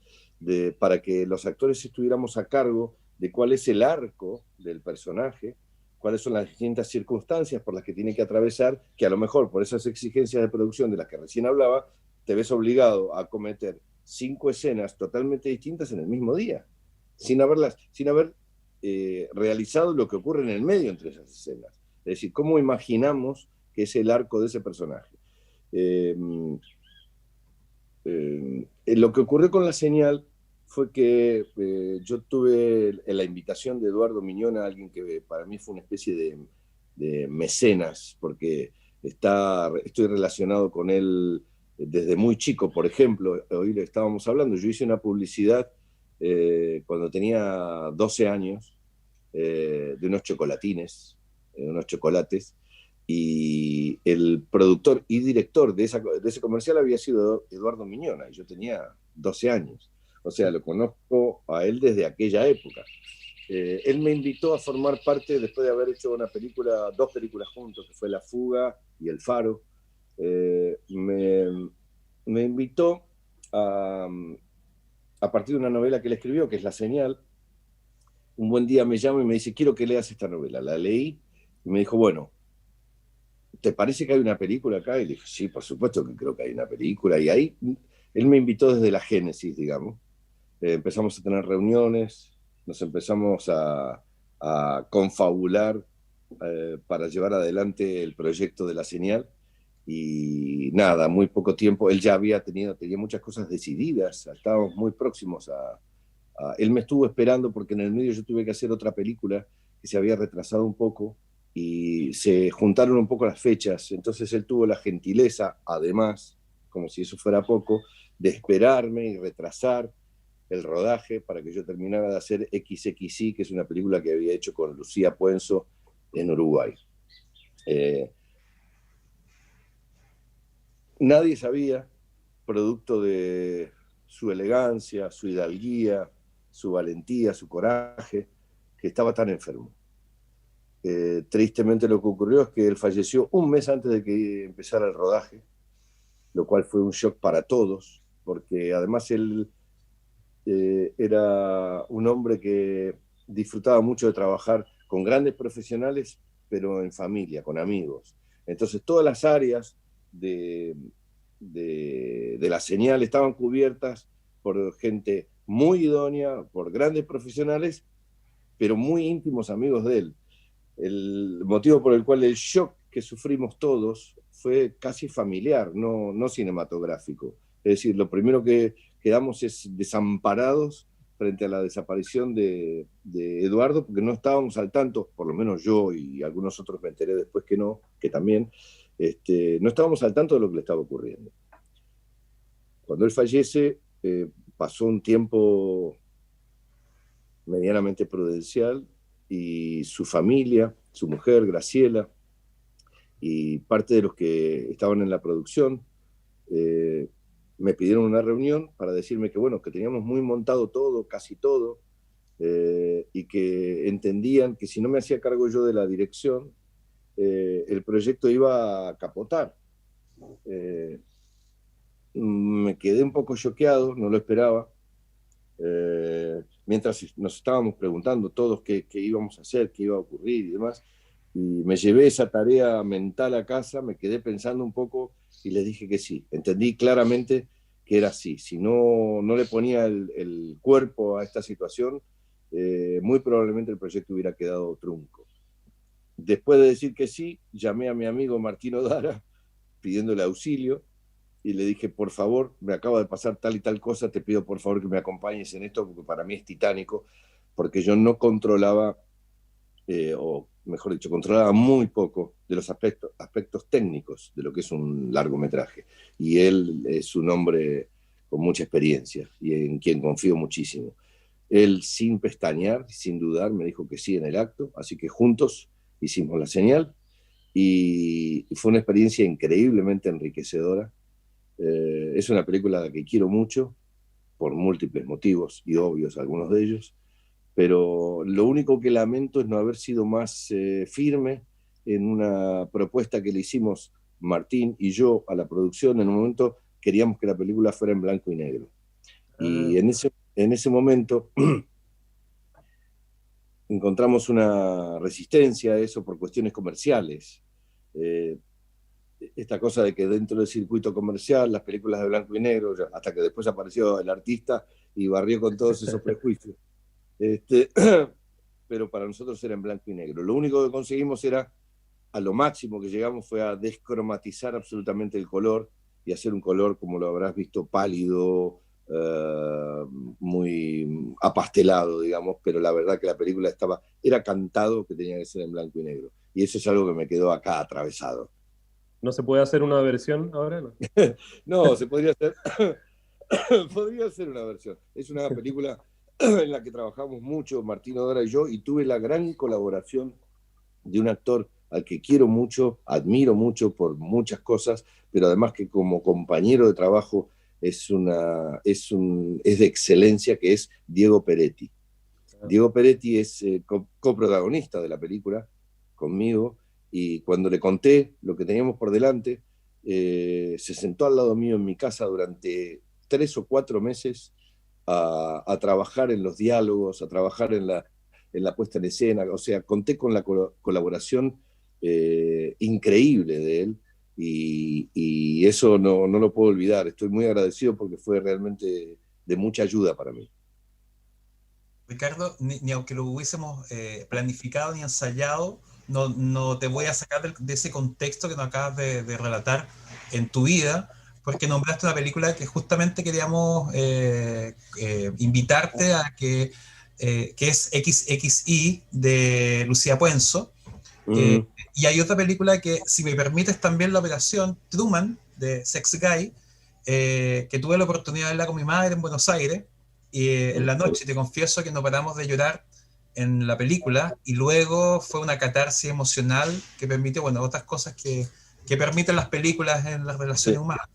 para que los actores estuviéramos a cargo de cuál es el arco del personaje, cuáles son las distintas circunstancias por las que tiene que atravesar, que a lo mejor por esas exigencias de producción de las que recién hablaba, te ves obligado a cometer 5 escenas totalmente distintas en el mismo día, sin haber realizado lo que ocurre en el medio entre esas escenas. Es decir, ¿cómo imaginamos que es el arco de ese personaje? Lo que ocurrió con La Señal fue que yo tuve la invitación de Eduardo Miñona, alguien que para mí fue una especie de mecenas, porque estoy relacionado con él desde muy chico. Por ejemplo, hoy le estábamos hablando, yo hice una publicidad cuando tenía 12 años de unos chocolatines, unos chocolates, y el productor y director de ese comercial había sido Eduardo Miñona, y yo tenía 12 años. O sea, lo conozco a él desde aquella época. Él me invitó a formar parte, después de haber hecho dos películas juntos, que fue La Fuga y El Faro. Me invitó a partir de una novela que él escribió, que es La Señal. Un buen día me llama y me dice, quiero que leas esta novela. La leí y me dijo, bueno, ¿te parece que hay una película acá? Y le dije, sí, por supuesto que creo que hay una película. Y ahí él me invitó desde la génesis, digamos. Empezamos a tener reuniones, nos empezamos a confabular para llevar adelante el proyecto de La Señal. Y nada, muy poco tiempo, él ya tenía muchas cosas decididas, estábamos muy próximos él me estuvo esperando porque en el medio yo tuve que hacer otra película que se había retrasado un poco y se juntaron un poco las fechas, entonces él tuvo la gentileza, además, como si eso fuera poco, de esperarme y retrasar el rodaje para que yo terminara de hacer XXI, que es una película que había hecho con Lucía Puenzo en Uruguay. Nadie sabía, producto de su elegancia, su hidalguía, su valentía, su coraje, que estaba tan enfermo. Tristemente lo que ocurrió es que él falleció un mes antes de que empezara el rodaje, lo cual fue un shock para todos, porque además él era un hombre que disfrutaba mucho de trabajar con grandes profesionales, pero en familia, con amigos. Entonces todas las áreas de La Señal estaban cubiertas por gente muy idónea, por grandes profesionales, pero muy íntimos amigos de él. El motivo por el cual el shock que sufrimos todos fue casi familiar, no cinematográfico. Es decir, lo primero que quedamos es desamparados frente a la desaparición de Eduardo, porque no estábamos al tanto, por lo menos yo y algunos otros me enteré después que también, no estábamos al tanto de lo que le estaba ocurriendo. Cuando él fallece, pasó un tiempo medianamente prudencial y su familia, su mujer, Graciela, y parte de los que estaban en la producción, me pidieron una reunión para decirme que, bueno, que teníamos muy montado todo, casi todo, y que entendían que si no me hacía cargo yo de la dirección, el proyecto iba a capotar. Me quedé un poco choqueado, no lo esperaba. Mientras nos estábamos preguntando todos qué íbamos a hacer, qué iba a ocurrir y demás, y me llevé esa tarea mental a casa, me quedé pensando un poco y les dije que sí. Entendí claramente que era así. Si no le ponía el cuerpo a esta situación, muy probablemente el proyecto hubiera quedado trunco. Después de decir que sí, llamé a mi amigo Martino Dara pidiéndole auxilio y le dije, por favor, me acaba de pasar tal y tal cosa, te pido por favor que me acompañes en esto, porque para mí es titánico, porque yo no controlaba, o mejor dicho, controlaba muy poco de los aspectos técnicos de lo que es un largometraje. Y él es un hombre con mucha experiencia y en quien confío muchísimo. Él, sin pestañear, sin dudar, me dijo que sí en el acto, así que juntos hicimos la señal y fue una experiencia increíblemente enriquecedora. Es una película que quiero mucho por múltiples motivos y obvios algunos de ellos, pero lo único que lamento es no haber sido más firme en una propuesta que le hicimos Martín y yo a la producción. En un momento queríamos que la película fuera en blanco y negro. Y en ese momento encontramos una resistencia a eso por cuestiones comerciales. Esta cosa de que dentro del circuito comercial, las películas de blanco y negro, hasta que después apareció el artista y barrió con todos esos prejuicios. Pero para nosotros era en blanco y negro. Lo único que conseguimos era, a lo máximo que llegamos fue a descromatizar absolutamente el color y hacer un color, como lo habrás visto, pálido, muy apastelado, digamos, pero la verdad que la película era cantado que tenía que ser en blanco y negro. Y eso es algo que me quedó acá atravesado. ¿No se puede hacer una versión ahora? No, no, se podría hacer. Podría ser una versión. Es una película en la que trabajamos mucho, Martín Odara y yo, y tuve la gran colaboración de un actor al que quiero mucho, admiro mucho por muchas cosas, pero además que como compañero de trabajo es de excelencia, que es Diego Peretti. Diego Peretti es coprotagonista de la película conmigo, y cuando le conté lo que teníamos por delante, se sentó al lado mío en mi casa durante 3 o 4 meses a trabajar en los diálogos, a trabajar en la puesta en escena. O sea, conté con la colaboración increíble de él, y eso no lo puedo olvidar. Estoy muy agradecido porque fue realmente de mucha ayuda para mí. Ricardo, ni aunque lo hubiésemos planificado ni ensayado, no te voy a sacar de ese contexto que nos acabas de relatar en tu vida, porque nombraste una película que justamente queríamos invitarte a que es XXI de Lucía Puenzo. Y hay otra película que, si me permites también, la Operación Truman de Sex Guy, que tuve la oportunidad de verla con mi madre en Buenos Aires, y en la noche te confieso que no paramos de llorar en la película, y luego fue una catarsis emocional que permitió, bueno, otras cosas que permiten las películas en las relaciones humanas.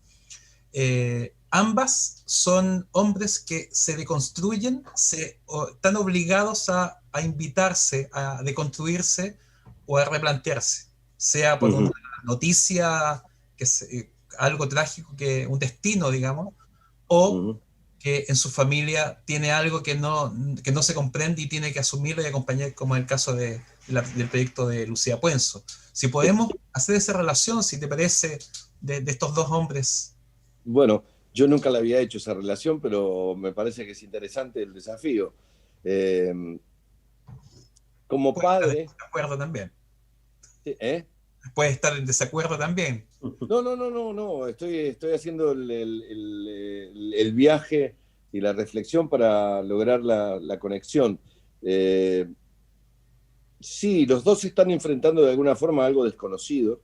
Ambas son hombres que se deconstruyen, están obligados a invitarse, a deconstruirse o a replantearse, sea por una noticia, algo trágico, un destino, digamos, o que en su familia tiene algo que no se comprende y tiene que asumirlo y acompañar, como en el caso del proyecto de Lucía Puenzo. Si podemos hacer esa relación, si te parece, de estos dos hombres. Bueno, yo nunca la había hecho esa relación, pero me parece que es interesante el desafío. Como padre... Estar en desacuerdo también. ¿Eh? Puede estar en desacuerdo también. No. Estoy haciendo el viaje y la reflexión para lograr la conexión. Sí, los dos se están enfrentando de alguna forma a algo desconocido.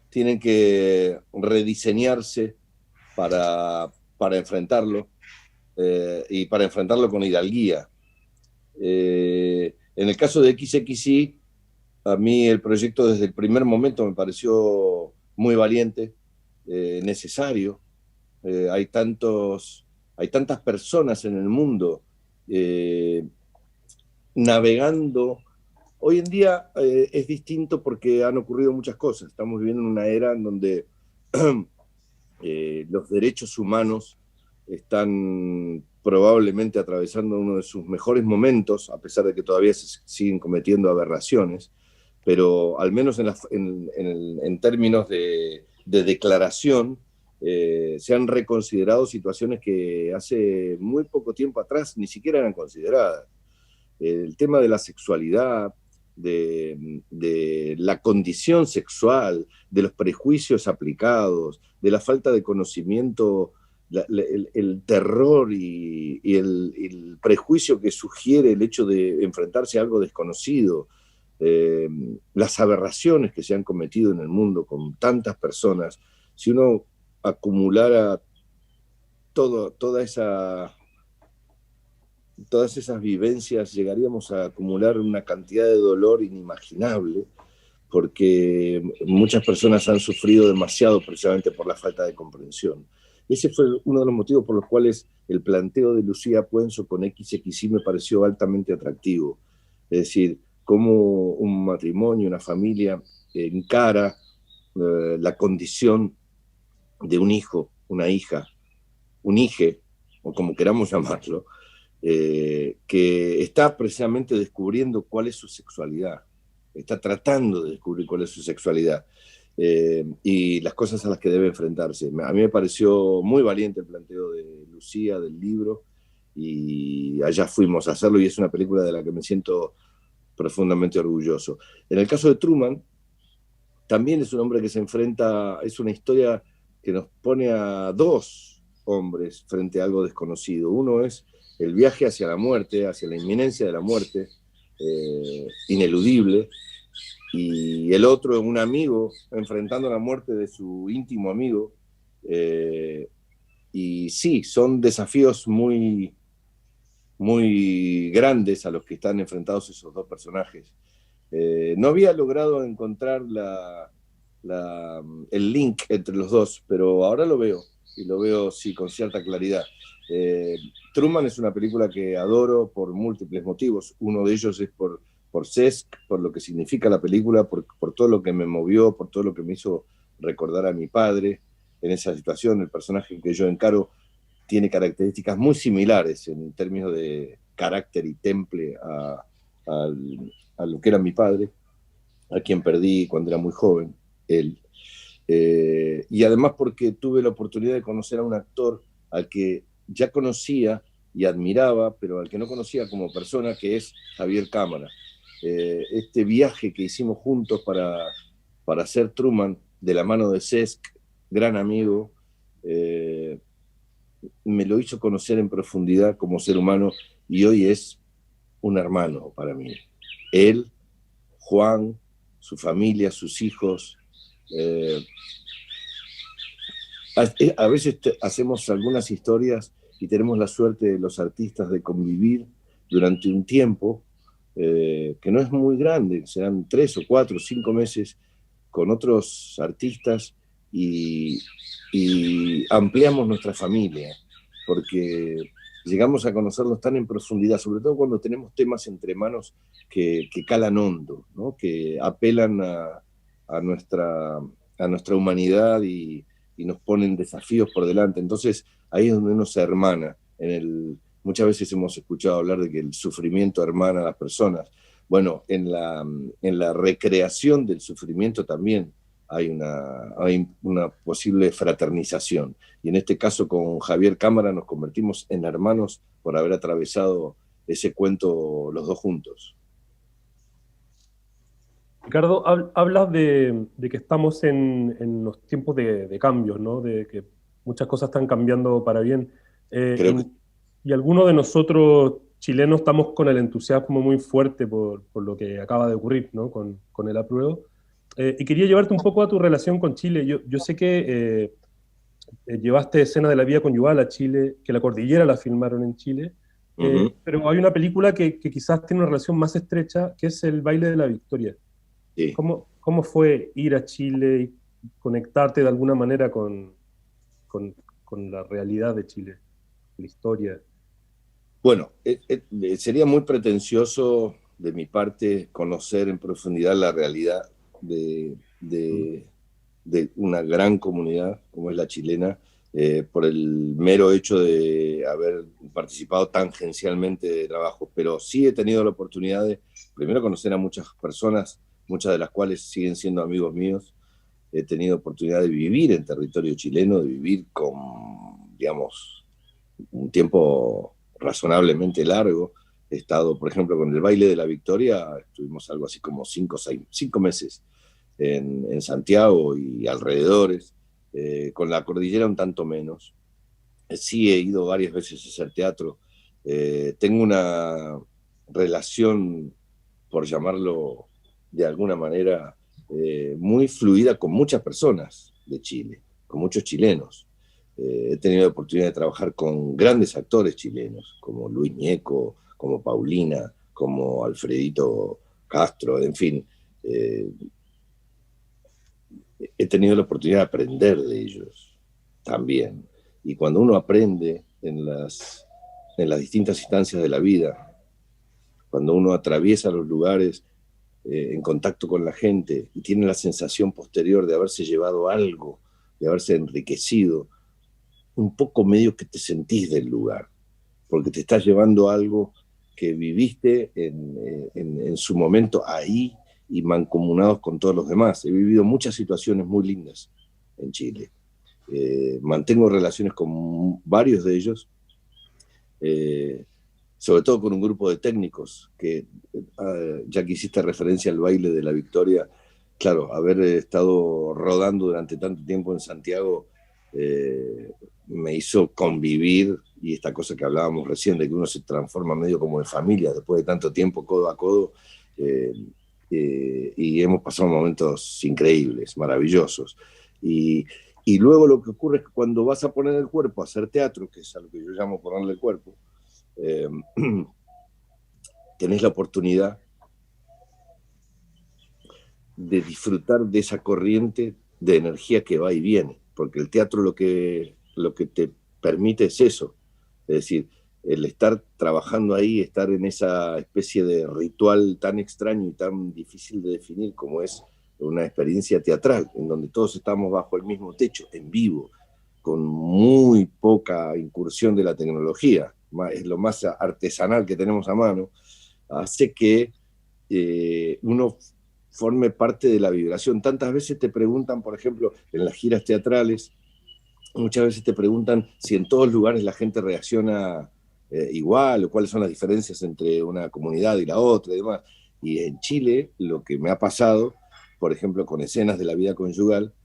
Tienen que rediseñarse para enfrentarlo, y para enfrentarlo con hidalguía. En el caso de XXI, a mí el proyecto desde el primer momento me pareció muy valiente, necesario. Hay tantas personas en el mundo navegando. Hoy en día es distinto porque han ocurrido muchas cosas. Estamos viviendo en una era en donde los derechos humanos están probablemente atravesando uno de sus mejores momentos, a pesar de que todavía se siguen cometiendo aberraciones, pero al menos en términos de declaración, se han reconsiderado situaciones que hace muy poco tiempo atrás ni siquiera eran consideradas. El tema de la sexualidad, de la condición sexual, de los prejuicios aplicados, de la falta de conocimiento, el terror y el prejuicio que sugiere el hecho de enfrentarse a algo desconocido, las aberraciones que se han cometido en el mundo con tantas personas. Si uno acumulara todas esas vivencias, llegaríamos a acumular una cantidad de dolor inimaginable, porque muchas personas han sufrido demasiado precisamente por la falta de comprensión. Ese fue uno de los motivos por los cuales el planteo de Lucía Puenzo con XXI me pareció altamente atractivo. Es decir, cómo un matrimonio, una familia encara la condición de un hijo, una hija, un hije, o como queramos llamarlo, que está precisamente descubriendo cuál es su sexualidad, está tratando de descubrir cuál es su sexualidad y las cosas a las que debe enfrentarse. A mí me pareció muy valiente el planteo de Lucía, del libro, y allá fuimos a hacerlo, y es una película de la que me siento profundamente orgulloso. En el caso de Truman, también es un hombre que se enfrenta, es una historia que nos pone a dos hombres frente a algo desconocido. Uno es el viaje hacia la muerte, hacia la inminencia de la muerte, ineludible, y el otro es un amigo enfrentando la muerte de su íntimo amigo. Y sí, son desafíos muy, muy grandes a los que están enfrentados esos dos personajes. No había logrado encontrar el link entre los dos, pero ahora lo veo, y lo veo sí, con cierta claridad. Truman es una película que adoro por múltiples motivos. Uno de ellos es por Cesc, por lo que significa la película, por todo lo que me movió, por todo lo que me hizo recordar a mi padre en esa situación. El personaje que yo encaro tiene características muy similares en términos de carácter y temple a lo que era mi padre, a quien perdí cuando era muy joven, él. Y además porque tuve la oportunidad de conocer a un actor al que ya conocía y admiraba, pero al que no conocía como persona, que es Javier Cámara. Este viaje que hicimos juntos para hacer Truman, de la mano de Cesc, gran amigo, me lo hizo conocer en profundidad como ser humano, y hoy es un hermano para mí. Él, Juan, su familia, sus hijos. A veces hacemos algunas historias y tenemos la suerte de los artistas de convivir durante un tiempo que no es muy grande, serán 3 o 4 o 5 meses con otros artistas, y ampliamos nuestra familia, porque llegamos a conocerlos tan en profundidad, sobre todo cuando tenemos temas entre manos que calan hondo, ¿no? Que apelan a nuestra humanidad y nos ponen desafíos por delante. Entonces ahí es donde uno se hermana. Muchas veces hemos escuchado hablar de que el sufrimiento hermana a las personas. Bueno, en la recreación del sufrimiento también hay una posible fraternización. Y en este caso con Javier Cámara nos convertimos en hermanos por haber atravesado ese cuento los dos juntos. Ricardo, hablas de que estamos en los tiempos de cambios, ¿no? De que muchas cosas están cambiando para bien. Y algunos de nosotros chilenos estamos con el entusiasmo muy fuerte por lo que acaba de ocurrir, ¿no? Con el apruebo. Y quería llevarte un poco a tu relación con Chile. Yo sé que llevaste Escenas de la Vida Conyugal a Chile, que La Cordillera la filmaron en Chile, pero hay una película que quizás tiene una relación más estrecha, que es El Baile de la Victoria. Sí. ¿Cómo fue ir a Chile y conectarte de alguna manera con la realidad de Chile, la historia? Bueno, sería muy pretencioso de mi parte conocer en profundidad la realidad de una gran comunidad como es la chilena, por el mero hecho de haber participado tangencialmente de trabajo, pero sí he tenido la oportunidad de, primero, conocer a muchas personas, muchas de las cuales siguen siendo amigos míos. He tenido oportunidad de vivir en territorio chileno, de vivir con, digamos, un tiempo razonablemente largo, He estado, por ejemplo, con el Baile de la Victoria, estuvimos algo así como 5 meses en Santiago y alrededores, con la cordillera un tanto menos. Sí he ido varias veces a hacer teatro. Tengo una relación, por llamarlo de alguna manera, muy fluida con muchas personas de Chile, con muchos chilenos. He tenido la oportunidad de trabajar con grandes actores chilenos, como Luis Ñeco, como Paulina, como Alfredito Castro, en fin. He tenido la oportunidad de aprender de ellos también. Y cuando uno aprende en las distintas instancias de la vida, cuando uno atraviesa los lugares en contacto con la gente y tiene la sensación posterior de haberse llevado algo, de haberse enriquecido, un poco medio que te sentís del lugar, porque te estás llevando algo que viviste en su momento ahí y mancomunados con todos los demás. He vivido muchas situaciones muy lindas en Chile. Mantengo relaciones con varios de ellos, sobre todo con un grupo de técnicos que, ya que hiciste referencia al Baile de la Victoria, claro, haber estado rodando durante tanto tiempo en Santiago me hizo convivir, y esta cosa que hablábamos recién, de que uno se transforma medio como de familia después de tanto tiempo codo a codo, y hemos pasado momentos increíbles, maravillosos. Y luego lo que ocurre es que cuando vas a poner el cuerpo a hacer teatro, que es a lo que yo llamo ponerle el cuerpo, tenés la oportunidad de disfrutar de esa corriente de energía que va y viene, porque el teatro lo que te permite es eso, es decir, el estar trabajando ahí, estar en esa especie de ritual tan extraño y tan difícil de definir como es una experiencia teatral, en donde todos estamos bajo el mismo techo, en vivo, con muy poca incursión de la tecnología, es lo más artesanal que tenemos a mano, hace que uno forme parte de la vibración. Tantas veces te preguntan, por ejemplo, en las giras teatrales, muchas veces te preguntan si en todos lugares la gente reacciona igual, o cuáles son las diferencias entre una comunidad y la otra y demás. Y en Chile, lo que me ha pasado, por ejemplo, con escenas de la vida conyugal,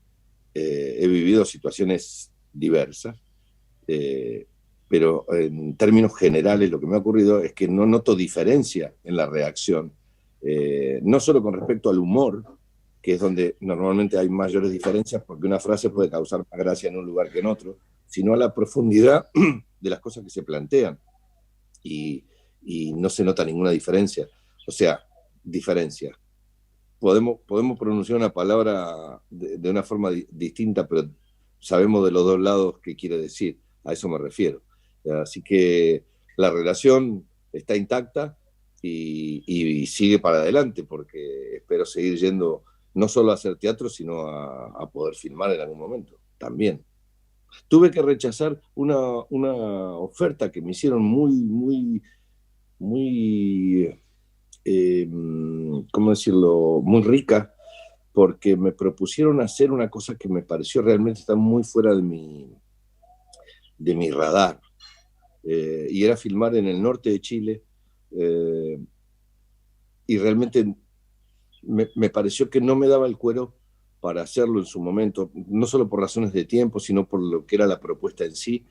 he vivido situaciones diversas, pero en términos generales lo que me ha ocurrido es que no noto diferencia en la reacción, no solo con respecto al humor, que es donde normalmente hay mayores diferencias, porque una frase puede causar más gracia en un lugar que en otro, sino a la profundidad de las cosas que se plantean. Y no se nota ninguna diferencia. O sea, diferencia. Podemos pronunciar una palabra de una forma distinta, pero sabemos de los dos lados qué quiere decir. A eso me refiero. Así que la relación está intacta y sigue para adelante, porque espero seguir yendo no solo a hacer teatro, sino a poder filmar en algún momento también. Tuve que rechazar una oferta que me hicieron muy, ¿cómo decirlo?, muy rica, porque me propusieron hacer una cosa que me pareció realmente estar muy fuera de mi radar, y era filmar en el norte de Chile, y realmente me pareció que no me daba el cuero para hacerlo en su momento, no solo por razones de tiempo, sino por lo que era la propuesta en sí,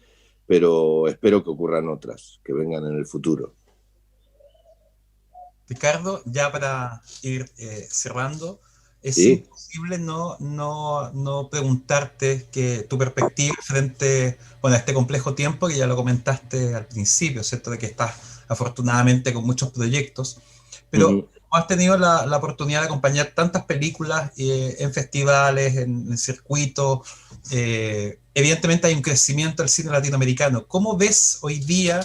pero espero que ocurran otras, que vengan en el futuro. Ricardo, ya para ir cerrando, es ¿Sí? imposible no preguntarte que tu perspectiva frente, bueno, a este complejo tiempo, que ya lo comentaste al principio, ¿cierto? De que estás afortunadamente con muchos proyectos, pero has tenido la oportunidad de acompañar tantas películas en festivales, en circuitos. Evidentemente hay un crecimiento del cine latinoamericano. ¿Cómo ves hoy día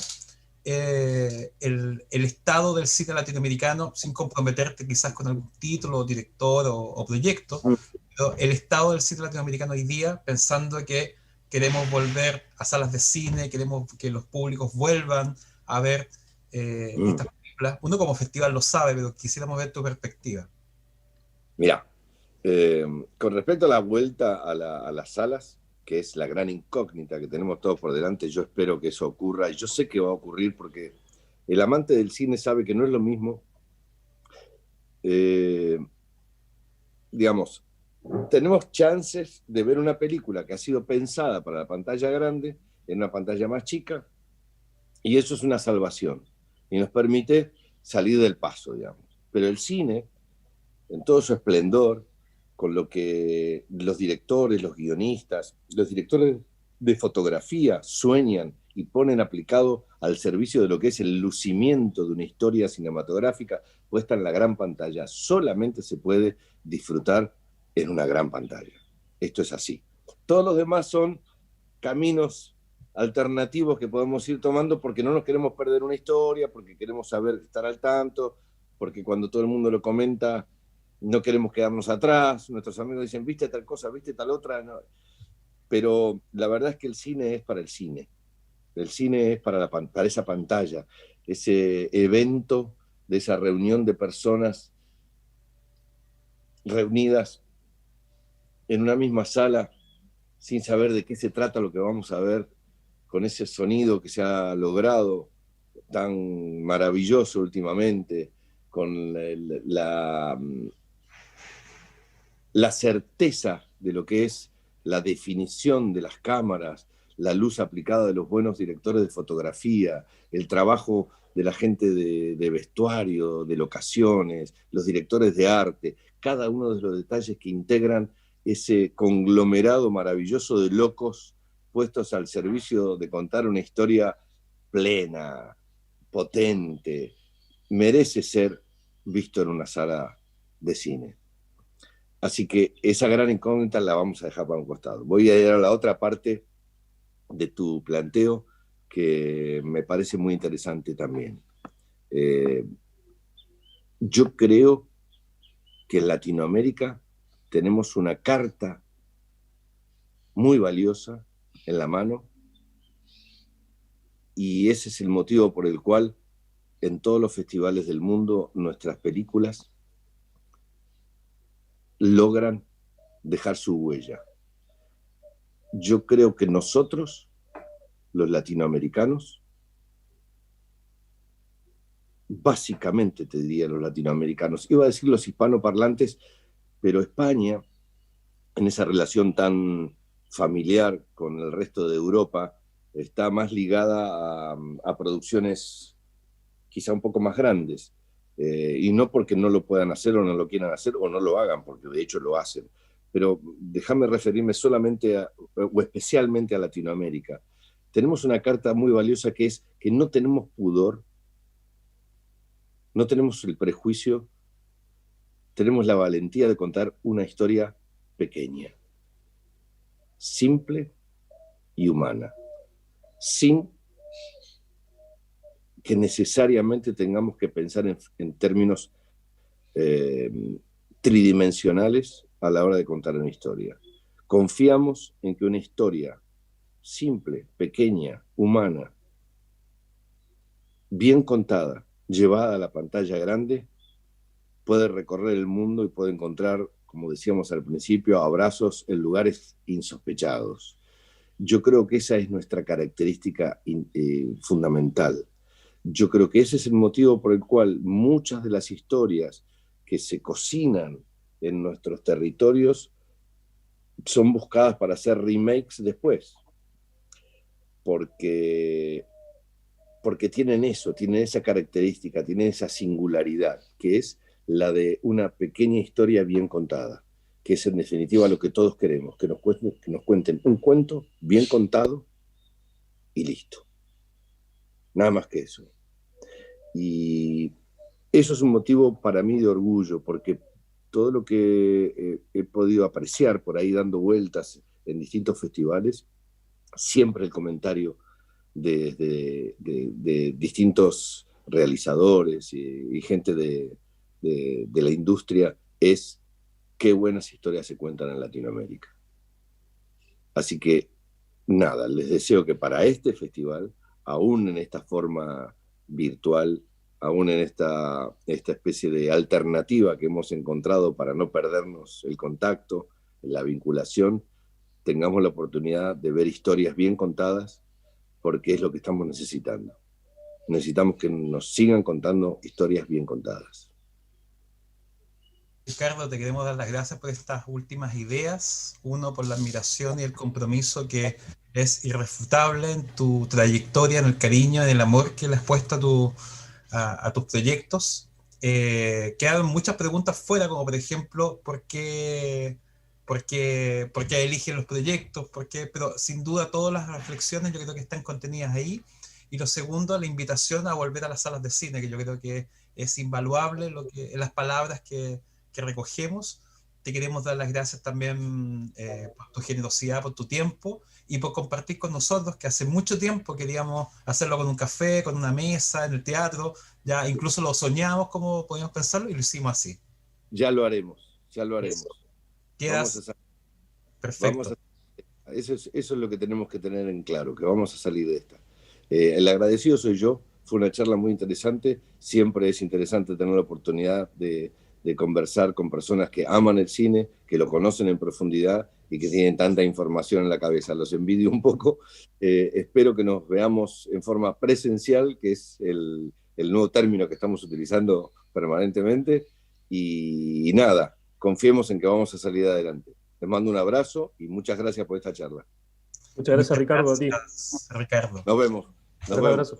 el estado del cine latinoamericano, sin comprometerte quizás con algún título, director o proyecto, pero el estado del cine latinoamericano hoy día, pensando que queremos volver a salas de cine, queremos que los públicos vuelvan a ver estas películas? Uno como festival lo sabe, pero quisiéramos ver tu perspectiva. Mira, con respecto a la vuelta a las salas, que es la gran incógnita que tenemos todos por delante, yo espero que eso ocurra, y yo sé que va a ocurrir porque El amante del cine sabe que no es lo mismo, digamos, tenemos chances de ver una película que ha sido pensada para la pantalla grande en una pantalla más chica, y eso es una salvación y nos permite salir del paso, digamos. Pero el cine, en todo su esplendor, con lo que los directores, los guionistas, los directores de fotografía sueñan y ponen aplicado al servicio de lo que es el lucimiento de una historia cinematográfica puesta en la gran pantalla, solamente se puede disfrutar en una gran pantalla. Esto es así. Todos los demás son caminos alternativos que podemos ir tomando porque no nos queremos perder una historia, porque queremos saber, estar al tanto, porque cuando todo el mundo lo comenta no queremos quedarnos atrás, nuestros amigos dicen, viste tal cosa, viste tal otra, no. Pero la verdad es que el cine es para el cine es para esa pantalla, ese evento de esa reunión de personas reunidas en una misma sala sin saber de qué se trata lo que vamos a ver, con ese sonido que se ha logrado tan maravilloso últimamente, con la certeza de lo que es la definición de las cámaras, la luz aplicada de los buenos directores de fotografía, el trabajo de la gente de vestuario, de locaciones, los directores de arte, cada uno de los detalles que integran ese conglomerado maravilloso de locos puestos al servicio de contar una historia plena, potente, merece ser visto en una sala de cine. Así que esa gran incógnita la vamos a dejar para un costado. Voy a ir a la otra parte de tu planteo que me parece muy interesante también. Yo creo que en Latinoamérica tenemos una carta muy valiosa en la mano y ese es el motivo por el cual en todos los festivales del mundo nuestras películas logran dejar su huella. Yo creo que nosotros, los latinoamericanos, básicamente te diría los latinoamericanos, iba a decir los hispanoparlantes, pero España, en esa relación tan familiar con el resto de Europa, está más ligada a producciones quizá un poco más grandes, y no porque no lo puedan hacer o no lo quieran hacer o no lo hagan, porque de hecho lo hacen. Pero déjame referirme solamente o especialmente a Latinoamérica. Tenemos una carta muy valiosa que es que no tenemos pudor, no tenemos el prejuicio, tenemos la valentía de contar una historia pequeña, simple y humana, sin que necesariamente tengamos que pensar en términos tridimensionales a la hora de contar una historia. Confiamos en que una historia simple, pequeña, humana, bien contada, llevada a la pantalla grande, puede recorrer el mundo y puede encontrar, como decíamos al principio, abrazos en lugares insospechados. Yo creo que esa es nuestra característica fundamental. Yo creo que ese es el motivo por el cual muchas de las historias que se cocinan en nuestros territorios son buscadas para hacer remakes después. Porque tienen eso, tienen esa característica, tienen esa singularidad, que es la de una pequeña historia bien contada, que es en definitiva lo que todos queremos, que nos cuenten un cuento bien contado y listo. Nada más que eso. Y eso es un motivo para mí de orgullo, porque todo lo que he podido apreciar por ahí dando vueltas en distintos festivales, siempre el comentario de distintos realizadores y gente de la industria es qué buenas historias se cuentan en Latinoamérica. Así que nada, les deseo que para este festival, aún en esta forma virtual, aún en esta especie de alternativa que hemos encontrado para no perdernos el contacto, la vinculación, tengamos la oportunidad de ver historias bien contadas, porque es lo que estamos necesitando. necesitamos que nos sigan contando historias bien contadas. Ricardo, te queremos dar las gracias por estas últimas ideas. Uno, por la admiración y el compromiso que es irrefutable en tu trayectoria, en el cariño, en el amor que le has puesto a tus proyectos. Quedaron muchas preguntas fuera, como por ejemplo, ¿por qué eligen los proyectos? Pero sin duda todas las reflexiones yo creo que están contenidas ahí. Y lo segundo, la invitación a volver a las salas de cine, que yo creo que es invaluable las palabras que recogemos. Te queremos dar las gracias también por tu generosidad, por tu tiempo y por compartir con nosotros, que hace mucho tiempo queríamos hacerlo con un café, con una mesa, en el teatro. Ya incluso lo soñamos como podíamos pensarlo y lo hicimos así. Ya lo haremos, ya lo haremos. Perfecto. Eso es lo que tenemos que tener en claro, que vamos a salir de esta. El agradecido soy yo. Fue una charla muy interesante. Siempre es interesante tener la oportunidad de conversar con personas que aman el cine, que lo conocen en profundidad y que tienen tanta información en la cabeza. Los envidio un poco. Espero que nos veamos en forma presencial, que es el nuevo término que estamos utilizando permanentemente. Y nada, confiemos en que vamos a salir adelante. Les mando un abrazo y muchas gracias por esta charla. Muchas gracias, Ricardo, a ti. Ricardo. Nos vemos. Un abrazo.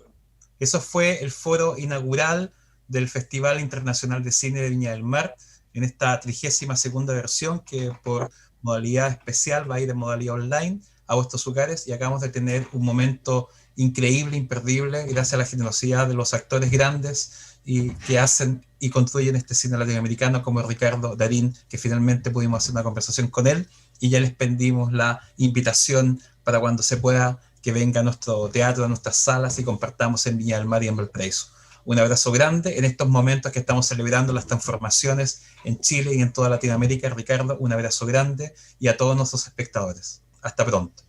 Eso fue el foro inaugural del Festival Internacional de Cine de Viña del Mar, en esta 32ª versión, que por modalidad especial va a ir en modalidad online a vuestros hogares, y acabamos de tener un momento increíble, imperdible, gracias a la generosidad de los actores grandes y que hacen y construyen este cine latinoamericano, como Ricardo Darín, que finalmente pudimos hacer una conversación con él, y ya les pedimos la invitación para cuando se pueda que venga a nuestro teatro, a nuestras salas, y compartamos en Viña del Mar y en Valparaíso. Un abrazo grande en estos momentos que estamos celebrando las transformaciones en Chile y en toda Latinoamérica. Ricardo, un abrazo grande, y a todos nuestros espectadores. Hasta pronto.